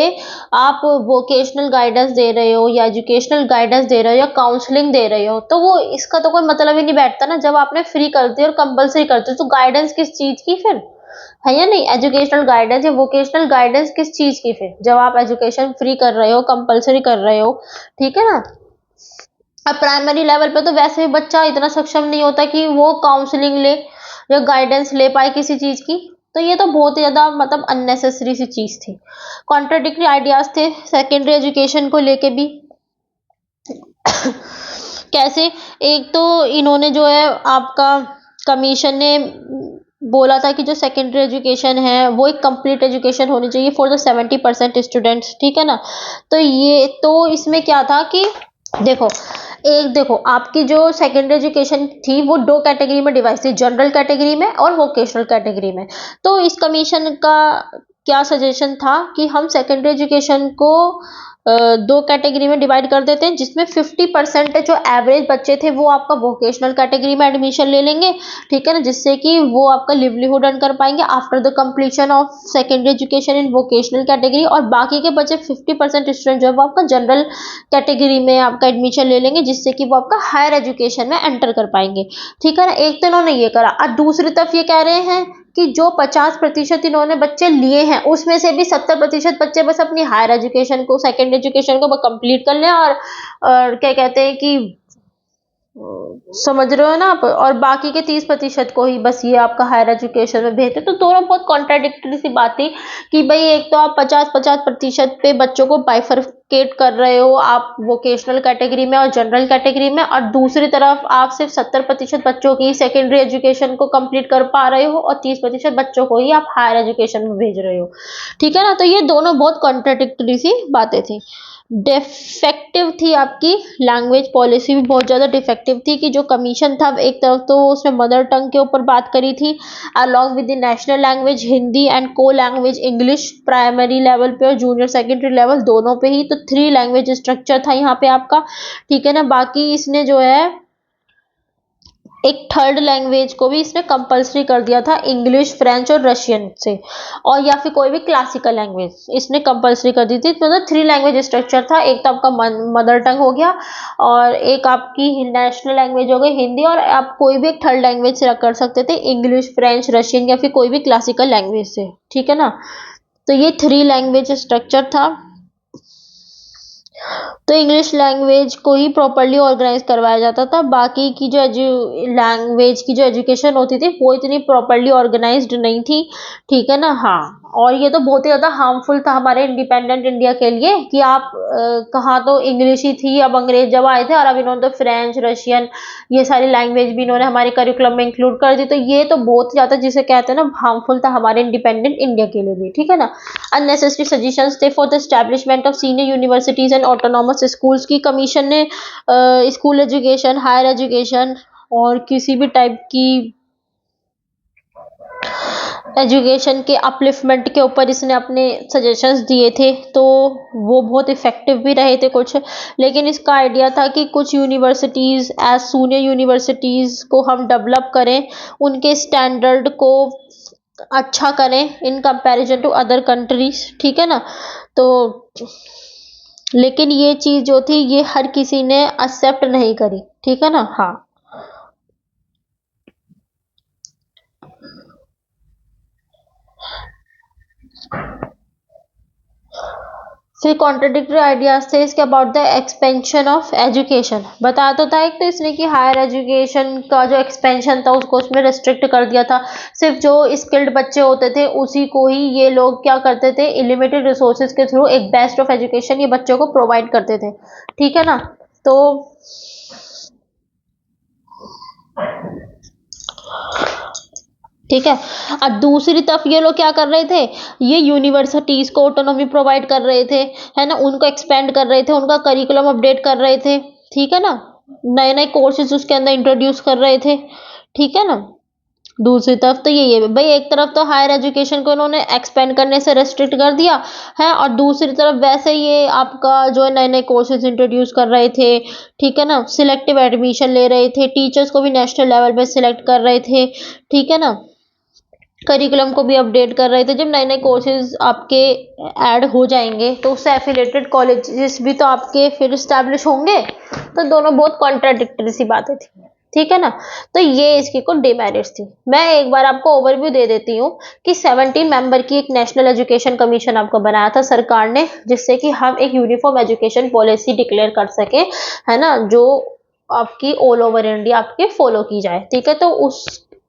आप वोकेशनल गाइडेंस दे रहे हो या एजुकेशनल गाइडेंस दे रहे हो या काउंसलिंग दे रहे हो, तो वो इसका तो कोई मतलब ही नहीं बैठता ना। जब आपने फ्री कर दिया और कंपलसरी कर दिया, तो गाइडेंस किस चीज की फिर, है या नहीं। एजुकेशनल गाइडेंस या वोकेशनल गाइडेंस किस चीज की फिर, जब आप एजुकेशन फ्री कर रहे हो, कंपलसरी कर रहे हो, ठीक है ना। अब प्राइमरी लेवल पे तो वैसे भी बच्चा इतना सक्षम नहीं होता कि वो काउंसलिंग ले या गाइडेंस ले पाए किसी चीज की, तो ये तो बहुत ही ज्यादा मतलब अननेसेसरी सी चीज थी। कॉन्ट्राडिक्टरी आइडियाज थे सेकेंडरी एजुकेशन को लेके भी। कैसे, एक तो इन्होंने जो है आपका कमीशन ने बोला था कि जो सेकेंडरी एजुकेशन है वो एक कंप्लीट एजुकेशन होनी चाहिए फॉर द 70% स्टूडेंट्स, ठीक है ना। तो ये तो इसमें क्या था कि देखो, एक देखो आपकी जो सेकेंडरी एजुकेशन थी वो दो कैटेगरी में डिवाइड थी, जनरल कैटेगरी में और वोकेशनल कैटेगरी में। तो इस कमीशन का क्या सजेशन था कि हम सेकेंडरी एजुकेशन को दो कैटेगरी में डिवाइड कर देते हैं, जिसमें 50% जो एवरेज बच्चे थे वो आपका वोकेशनल कैटेगरी में एडमिशन ले लेंगे, ठीक है ना, जिससे कि वो आपका लिवलीहुड अर्न कर पाएंगे after the completion of secondary education in vocational category. और बाकी के बचे 50% स्टूडेंट जो है वो आपका जनरल कैटेगरी में आपका एडमिशन ले लेंगे, जिससे कि वो आपका हायर एजुकेशन में एंटर कर पाएंगे, ठीक है ना। एक तो इन्होंने ये करा, और दूसरी तरफ ये कह रहे हैं कि जो 50% इन्होंने बच्चे लिए हैं उसमें से भी 70% बच्चे बस अपनी हायर एजुकेशन को, सेकेंड एजुकेशन को कंप्लीट कर लें, और क्या कहते हैं कि समझ रहे हो ना आप, और बाकी के 30% को ही बस ये आपका हायर एजुकेशन में भेजते। तो दोनों बहुत कॉन्ट्राडिक्टरी सी बात थी कि भाई एक तो आप 50-50% पे बच्चों को बाइफरकेट कर रहे हो आप वोकेशनल कैटेगरी में और जनरल कैटेगरी में, और दूसरी तरफ आप सिर्फ 70% बच्चों की सेकेंडरी एजुकेशन को कंप्लीट कर पा रहे हो और 30% बच्चों को ही आप हायर एजुकेशन में भेज रहे हो, ठीक है ना। तो ये दोनों बहुत कॉन्ट्राडिक्टरी सी बातें थी। डिफेक्टिव थी आपकी लैंग्वेज पॉलिसी भी, बहुत ज़्यादा डिफेक्टिव थी कि जो कमीशन था एक तरफ तो उसने मदर टंग के ऊपर बात करी थी along with the national language Hindi and को लैंग्वेज इंग्लिश प्राइमरी लेवल पे और जूनियर सेकेंडरी लेवल दोनों पे ही, तो 3 लैंग्वेज स्ट्रक्चर था यहाँ पे आपका, ठीक है ना। बाकी इसने जो है एक थर्ड लैंग्वेज को भी इसने कंपलसरी कर दिया था, इंग्लिश फ्रेंच और रशियन से, और या फिर कोई भी क्लासिकल लैंग्वेज इसने कंपलसरी कर दी थी। तो 3 लैंग्वेज स्ट्रक्चर था, एक तो आपका मदर टंग हो गया, और एक आपकी नेशनल लैंग्वेज हो गई हिंदी, और आप कोई भी एक थर्ड लैंग्वेज से कर सकते थे, इंग्लिश फ्रेंच रशियन या फिर कोई भी क्लासिकल लैंग्वेज से, ठीक है ना। तो ये 3 लैंग्वेज स्ट्रक्चर था। तो इंग्लिश लैंग्वेज को ही प्रॉपरली ऑर्गेनाइज करवाया जाता था, बाकी की जो लैंग्वेज की जो एजुकेशन होती थी वो इतनी प्रॉपरली ऑर्गेनाइज्ड नहीं थी, ठीक है ना। हाँ, और ये तो बहुत ही ज़्यादा हार्मफुल था हमारे इंडिपेंडेंट इंडिया के लिए कि आप कहाँ तो इंग्लिश ही थी, अब अंग्रेज जब आए थे और अब इन्होंने तो फ्रेंच रशियन ये सारी लैंग्वेज भी इन्होंने हमारे करिकुलम में इंक्लूड कर दी, तो ये तो बहुत ही ज़्यादा जिसे कहते हैं ना हार्मफुल था हमारे इंडिपेंडेंट इंडिया के लिए भी, ठीक है ना। अननेसेसरी सजेशंस थे for the establishment of senior universities and autonomous schools की कमीशन ने स्कूल एजुकेशन हायर एजुकेशन और किसी भी टाइप की एजुकेशन के अपलिफ्टमेंट के ऊपर इसने अपने सजेशंस दिए थे, तो वो बहुत इफ़ेक्टिव भी रहे थे कुछ। लेकिन इसका आइडिया था कि कुछ यूनिवर्सिटीज़ एज सीनियर यूनिवर्सिटीज़ को हम डेवलप करें, उनके स्टैंडर्ड को अच्छा करें in comparison to other countries, ठीक है ना। तो लेकिन ये चीज़ जो थी ये हर किसी ने एक्सेप्ट नहीं करी, ठीक है ना। हाँ, फिर कॉन्ट्रडिक्टरी आइडियाज थे इसके about the expansion of education. बताया तो था एक तो इसने कि हायर एजुकेशन का जो एक्सपेंशन था उसको उसमें रिस्ट्रिक्ट कर दिया था, सिर्फ जो स्किल्ड बच्चे होते थे उसी को ही ये लोग क्या करते थे, लिमिटेड रिसोर्सेज के थ्रू एक बेस्ट ऑफ एजुकेशन ये बच्चों को प्रोवाइड करते थे, ठीक है ना। तो ठीक है। और दूसरी तरफ ये लोग क्या कर रहे थे, ये यूनिवर्सिटीज को ऑटोनॉमी प्रोवाइड कर रहे थे, है ना, उनको एक्सपेंड कर रहे थे, उनका करिकुलम अपडेट कर रहे थे, ठीक है ना, नए नए कोर्सेज उसके अंदर इंट्रोड्यूस कर रहे थे, ठीक है ना। दूसरी तरफ तो यही है भाई, एक तरफ तो हायर एजुकेशन को इन्होंने एक्सपेंड करने से रेस्ट्रिक्ट कर दिया है, और दूसरी तरफ वैसे ये आपका जो है नए नए कोर्सेज इंट्रोड्यूस कर रहे थे, ठीक है ना, सिलेक्टिव एडमिशन ले रहे थे, टीचर्स को भी नेशनल लेवल पे सिलेक्ट कर रहे थे, ठीक है ना, करिकुलम को भी अपडेट कर रहे थे। जब नए नए कोर्सेज आपके ऐड हो जाएंगे तो उससे एफिलेटेड कॉलेजेस भी तो आपके फिर स्टैब्लिश होंगे, तो दोनों बहुत कॉन्ट्राडिक्टरी सी बातें थी, ठीक है ना। तो ये इसकी कुछ डिमेरिट्स थी। मैं एक बार आपको ओवरव्यू दे देती हूँ कि 17 मेंबर की एक नेशनल एजुकेशन कमीशन आपको बनाया था सरकार ने, जिससे कि हम एक यूनिफॉर्म एजुकेशन पॉलिसी डिक्लेयर कर सके, है ना, जो आपकी ऑल ओवर इंडिया आपके फॉलो की जाए, ठीक है। तो उस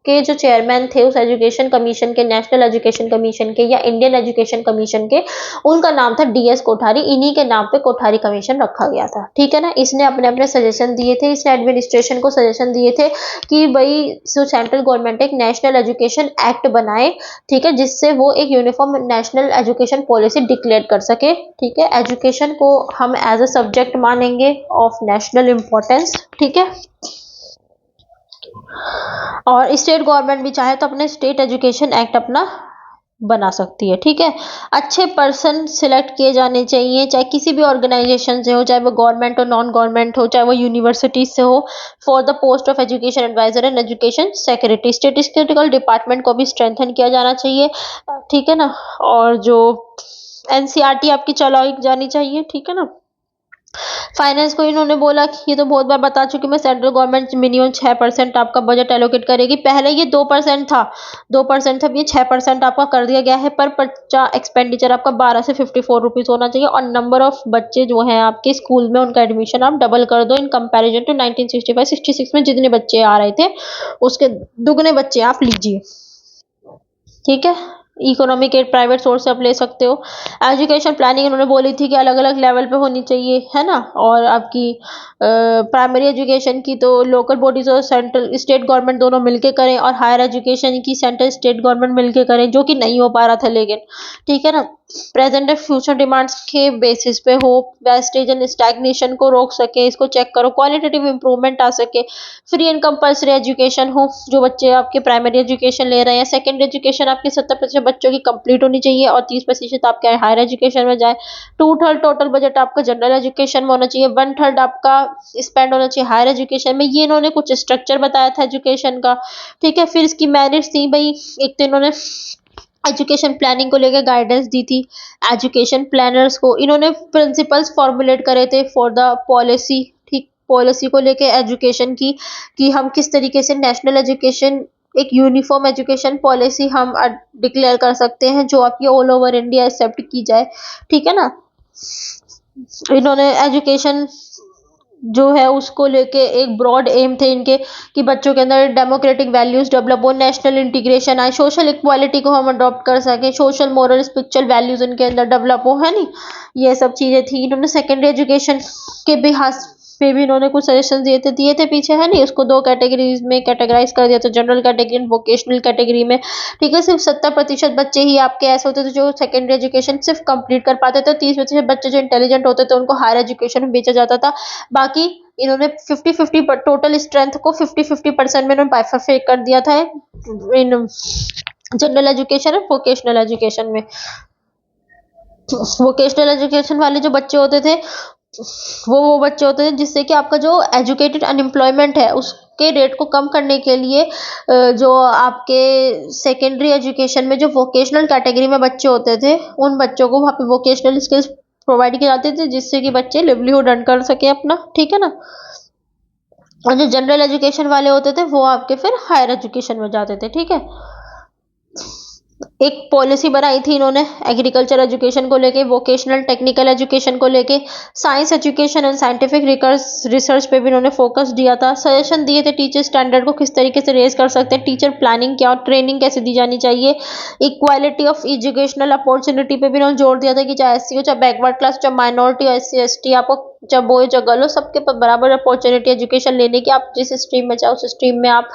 के जो चेयरमैन थे उस एजुकेशन कमीशन के, नेशनल एजुकेशन कमीशन के या इंडियन एजुकेशन कमीशन के, उनका नाम था डीएस कोठारी। इन्हीं के नाम पे कोठारी कमीशन रखा गया था, ठीक है ना। इसने अपने अपने सजेशन दिए थे, इसने एडमिनिस्ट्रेशन को सजेशन दिए थे कि भाई जो सेंट्रल गवर्नमेंट एक नेशनल एजुकेशन एक्ट बनाए, ठीक है, जिससे वो एक uniform national education policy declare कर सके, ठीक है। एजुकेशन को हम एज अ सब्जेक्ट मानेंगे ऑफ नेशनल इंपॉर्टेंस, ठीक है। और स्टेट गवर्नमेंट भी चाहे तो अपने स्टेट एजुकेशन एक्ट अपना बना सकती है, ठीक है। अच्छे पर्सन सिलेक्ट किए जाने चाहिए, चाहे किसी भी ऑर्गेनाइजेशन से हो, चाहे वो गवर्नमेंट हो, नॉन गवर्नमेंट हो, चाहे वो यूनिवर्सिटीज से हो, for the post of education adviser and education secretary. Statistical department को भी स्ट्रेंथन किया जाना चाहिए, ठीक है ना। और जो एनसीईआरटी आपकी चलाई जानी चाहिए, ठीक है ना। फाइनेंस को इन्होंने बोला कि ये तो बहुत बार बता चुकी मैं, सेंट्रल गवर्नमेंट मिनिमम 6% आपका बजट एलोकेट करेगी। पहले ये 2% था, 2% था, अब ये 6% आपका कर दिया गया है। पर बच्चा एक्सपेंडिचर आपका 12 से 54 रुपीज होना चाहिए, और नंबर ऑफ बच्चे जो हैं आपके स्कूल में उनका एडमिशन आप डबल कर दो इन कंपेरिजन टू 1965-66 में जितने बच्चे आ रहे थे उसके दुगने बच्चे आप लीजिए, ठीक है। इकोनॉमिक एड प्राइवेट सोर्स से आप ले सकते हो। एजुकेशन प्लानिंग इन्होंने बोली थी कि अलग अलग लेवल पे होनी चाहिए, है ना। और आपकी प्राइमरी एजुकेशन की तो लोकल बॉडीज और सेंट्रल स्टेट गवर्नमेंट दोनों मिलके करें, और हायर एजुकेशन की सेंट्रल स्टेट गवर्नमेंट मिलके करें, जो कि नहीं हो पा रहा था लेकिन, ठीक है ना। प्रेजेंट एंड फ्यूचर डिमांड्स के बेसिस पे हो, वेस्टेज एंड स्टैग्नेशन को रोक सके, इसको चेक करो, क्वालिटेटिव इंप्रूवमेंट आ सके, फ्री एंड कंपल्सरी एजुकेशन हो, जो बच्चे आपके प्राइमरी एजुकेशन ले रहे हैं, सेकेंडरी एजुकेशन आपके 70% बच्चों की कंप्लीट होनी चाहिए, और 30% आपके हायर एजुकेशन में जाए। 2/3 टोटल बजट आपका जनरल एजुकेशन में होना चाहिए, 1/3 आपका स्पेंड होना चाहिए हायर एजुकेशन में। ये इन्होंने कुछ स्ट्रक्चर बताया था एजुकेशन का, ठीक है। फिर इसकी मेरिट्स थी भाई, एक तो इन्होंने एजुकेशन प्लानिंग को लेकर गाइडेंस दी थी, एजुकेशन प्लानर्स को इन्होंने प्रिंसिपल्स फॉर्मुलेट करे थे फॉर द पॉलिसी, ठीक, पॉलिसी को लेके एजुकेशन की, कि हम किस तरीके से नेशनल एजुकेशन एक यूनिफॉर्म एजुकेशन पॉलिसी हम डिक्लेयर कर सकते हैं जो आपकी ऑल ओवर इंडिया एक्सेप्ट की जाए, ठीक है ना। इन्होंने एजुकेशन जो है उसको लेके एक ब्रॉड एम थे इनके, कि बच्चों के अंदर डेमोक्रेटिक वैल्यूज डेवलप हो, नेशनल इंटीग्रेशन आए, सोशल इक्वालिटी को हम अडॉप्ट कर सकें, सोशल मोरल स्पिरिचुअल वैल्यूज इनके अंदर डेवलप हो, है नहीं, ये सब चीज़ें थी। इन्होंने सेकेंडरी एजुकेशन के भी हाथ पे भी इन्होंने कुछ सजेशन दिए थे पीछे, है नहीं, उसको 2 कैटेगरीज में कैटेगराइज कर दिया था, general category and vocational category में, ठीक है। सिर्फ 70% बच्चे ही आपके ऐसे होते थे जो सेकेंडरी एजुकेशन सिर्फ कंप्लीट कर पाते थे, 30% बच्चे जो इंटेलिजेंट होते थे उनको हायर एजुकेशन में भेजा जाता था। बाकी इन्होंने 50-50 टोटल स्ट्रेंथ को 50-50% में इन्होंने बाइफरफेट कर दिया था इन जनरल एजुकेशन और वोकेशनल एजुकेशन में। वोकेशनल एजुकेशन वाले जो बच्चे होते थे वो बच्चे होते थे जिससे कि आपका जो एजुकेटेड अनएम्प्लॉयमेंट है उसके रेट को कम करने के लिए जो आपके सेकेंडरी एजुकेशन में जो वोकेशनल कैटेगरी में बच्चे होते थे उन बच्चों को वहाँ पे वोकेशनल स्किल्स प्रोवाइड किए जाते थे, जिससे कि बच्चे लिवलीहुड अर्न कर सके अपना, ठीक है ना। और जो जनरल एजुकेशन वाले होते थे वो आपके फिर हायर एजुकेशन में जाते थे, ठीक है। एक पॉलिसी बनाई थी इन्होंने एग्रीकल्चर एजुकेशन को लेके, वोकेशनल टेक्निकल एजुकेशन को लेके, science education and scientific research पे भी इन्होंने फोकस दिया था। सजेशन दिए थे टीचर स्टैंडर्ड को किस तरीके से रेज कर सकते हैं, टीचर प्लानिंग क्या और ट्रेनिंग कैसे दी जानी चाहिए, इक्वालिटी ऑफ एजुकेशनल अपॉर्चुनिटी पे भी इन्होंने जोर दिया था कि चाहे एससी हो, चाहे बैकवर्ड क्लास, चाहे माइनॉरिटी, SC ST, आपको जब बॉय जब गर्ल हो, सबके पास बराबर अपॉर्चुनिटी एजुकेशन लेने की, आप जिस स्ट्रीम में चाहो उस स्ट्रीम में आप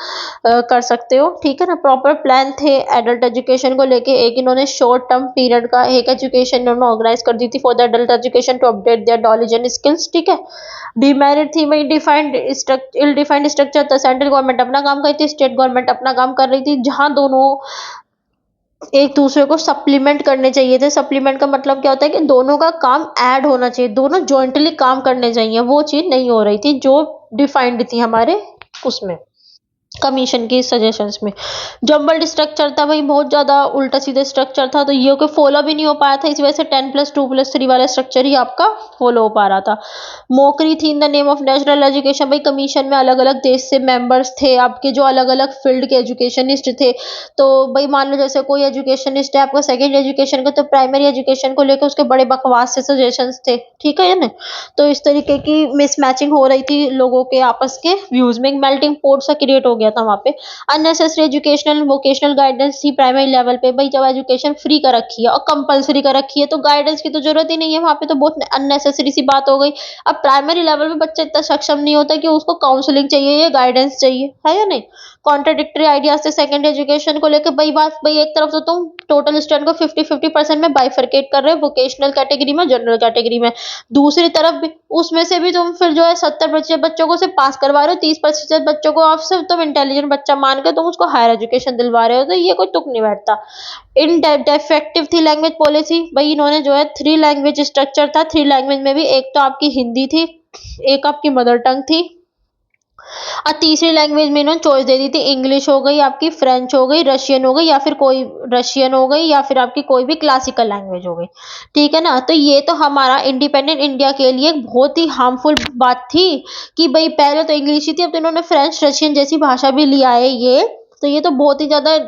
कर सकते हो, ठीक है ना। प्रॉपर प्लान थे एडल्ट एजुकेशन को लेके। एक इन्होंने शॉर्ट टर्म पीरियड का एक एजुकेशन इन्होंने ऑर्गेनाइज कर दी थी for the adult education to update their knowledge and skills, ठीक है। डीमेरिट थी वही डिफाइंड इल डिफाइंड स्ट्रक्चर था। सेंट्रल गवर्नमेंट अपना काम कर रही थी, स्टेट गवर्नमेंट अपना काम कर रही थी, जहां दोनों एक दूसरे को सप्लीमेंट करने चाहिए थे। सप्लीमेंट का मतलब क्या होता है कि दोनों का काम ऐड होना चाहिए, दोनों जॉइंटली काम करने चाहिए, वो चीज नहीं हो रही थी जो डिफाइंड थी हमारे उसमें कमीशन की सजेशंस में। जम्बल्ड स्ट्रक्चर था भाई, बहुत ज़्यादा उल्टा सीधा स्ट्रक्चर था, तो ये कोई फॉलो भी नहीं हो पाया था। इस वजह से 10+2+3 वाला स्ट्रक्चर ही आपका फॉलो हो पा रहा था। मौकरी थी in the name of national education. भाई कमीशन में अलग अलग देश से मेंबर्स थे आपके, जो अलग अलग फील्ड के एजुकेशनिस्ट थे। तो भाई मान लो जैसे कोई एजुकेशनिस्ट है आपका सेकेंड एजुकेशन का, तो प्राइमरी एजुकेशन को लेकर उसके बड़े बकवास से सजेशंस थे, ठीक है ना। तो इस तरीके की मिसमैचिंग हो रही थी लोगों के आपस के व्यूज में, एक मेल्टिंग पोर्ट सा क्रिएट हो गया था वहाँ पे। अननेसेसरी एजुकेशनल वोकेशनल गाइडेंस थी प्राइमरी लेवल पे। भाई जब एजुकेशन फ्री कर रखी है और कंपलसरी कर रखी है तो गाइडेंस की तो जरूरत ही नहीं है, वहाँ पे तो बहुत अननेसेसरी सी बात हो गई। अब प्राइमरी लेवल पे बच्चा इतना सक्षम नहीं होता कि उसको काउंसलिंग चाहिए या गाइडेंस चाहिए, है या नहीं। कॉन्ट्राडिक्टरी आइडियाज थे सेकंड एजुकेशन को लेकर। भाई बात भाई, एक तरफ तो तुम टोटल स्टूडेंट को 50-50% में बाइफरकेट कर रहे हो, वोकेशनल कैटेगरी में, जनरल कैटेगरी में। दूसरी तरफ भी उसमें से भी तुम फिर जो है 70% बच्चों को सिर्फ पास करवा रहे हो, 30% बच्चों को आप सिर्फ तुम इंटेलिजेंट बच्चा मान के तुम उसको हायर एजुकेशन दिलवा रहे हो, तो ये कोई तुक नहीं बैठता। इन डिफेक्टिव थी लैंग्वेज पॉलिसी। भाई इन्होंने जो है 3 लैंग्वेज स्ट्रक्चर था, 3 लैंग्वेज में भी एक तो आपकी हिंदी थी, एक आपकी मदर टंग थी, और तीसरी लैंग्वेज में इन्होंने चॉइस दे दी थी, इंग्लिश हो गई आपकी, फ्रेंच हो गई, रशियन हो गई, या फिर कोई रशियन हो गई, या फिर आपकी कोई भी क्लासिकल लैंग्वेज हो गई, ठीक है ना। तो ये तो हमारा इंडिपेंडेंट इंडिया के लिए एक बहुत ही हार्मफुल बात थी कि भाई पहले तो इंग्लिश ही थी, अब तो इन्होंने फ्रेंच रशियन जैसी भाषा भी लिया है। ये तो ये तो बहुत ही ज्यादा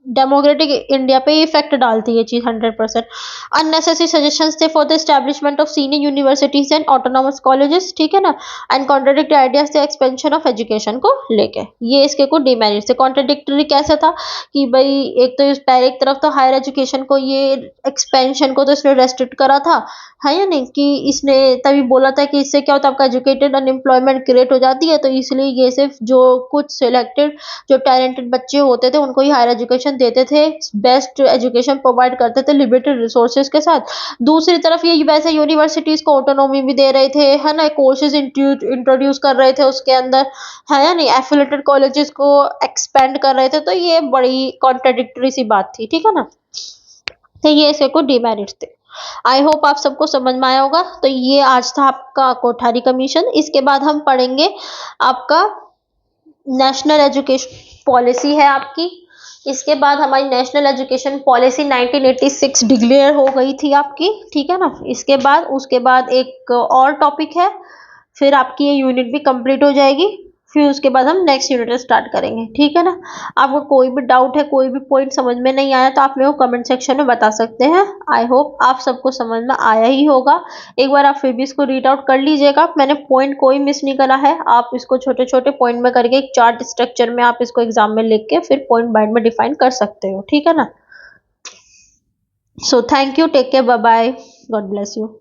डेमोक्रेटिक इंडिया पे इफेक्ट डालती है ये चीज 100%। अननेसेसरी सजेशंस थे for the establishment of senior universities and autonomous colleges, ठीक है ना। एंड कॉन्ट्राडिक्टरी आइडियाज थे एक्सपेंशन ऑफ एजुकेशन को लेके। ये इसके कुछ डिमेरिट्स थे। कॉन्ट्राडिक्टरी कैसे था कि भाई एक तो एक तरफ तो हायर एजुकेशन को ये एक्सपेंशन को तो इसने रेस्ट्रिक्ट करा था, है या नहीं, कि इसने तभी बोला था कि इससे क्या होता है आपका एजुकेटेड अनएम्प्लॉयमेंट क्रिएट हो जाती है, तो इसलिए ये सिर्फ जो कुछ सिलेक्टेड जो टैलेंटेड बच्चे होते थे उनको ही हायर एजुकेशन देते थे, बेस्ट एजुकेशन प्रोवाइड करते थे लिमिटेड रिसोर्सेज के साथ। दूसरी तरफ ये वैसे यूनिवर्सिटीज को ऑटोनॉमी भी दे रहे थे, है ना, कोर्सेज इंट्रोड्यूस कर रहे थे उसके अंदर, है या नहीं, एफिलेटेड कॉलेजेस को एक्सपेंड कर रहे थे। तो ये बड़ी कॉन्ट्राडिक्टरी सी बात थी, ठीक है ना। तो ये इसके कुछ डिमेरिट्स थे। आई होप आप सबको समझ में आया होगा। तो ये आज था आपका कोठारी कमीशन। इसके बाद हम पढ़ेंगे आपका नेशनल एजुकेशन पॉलिसी है आपकी। इसके बाद हमारी नेशनल एजुकेशन पॉलिसी 1986 डिक्लेयर हो गई थी आपकी, ठीक है ना। इसके बाद उसके बाद एक और टॉपिक है, फिर आपकी ये यूनिट भी कंप्लीट हो जाएगी, फिर उसके बाद हम नेक्स्ट यूनिट स्टार्ट करेंगे, ठीक है ना। आपको कोई भी डाउट है, कोई भी पॉइंट समझ में नहीं आया, तो आप मेरे को कमेंट सेक्शन में बता सकते हैं। आई होप आप सबको समझ में आया ही होगा। एक बार आप फिर भी इसको रीड आउट कर लीजिएगा, मैंने पॉइंट कोई मिस नहीं करा है। आप इसको छोटे छोटे पॉइंट में करके एक चार्ट स्ट्रक्चर में आप इसको एग्जाम में लिख के फिर पॉइंट बाइंड में डिफाइन कर सकते हो, ठीक है ना। So thank you, take care, bye bye, God bless you.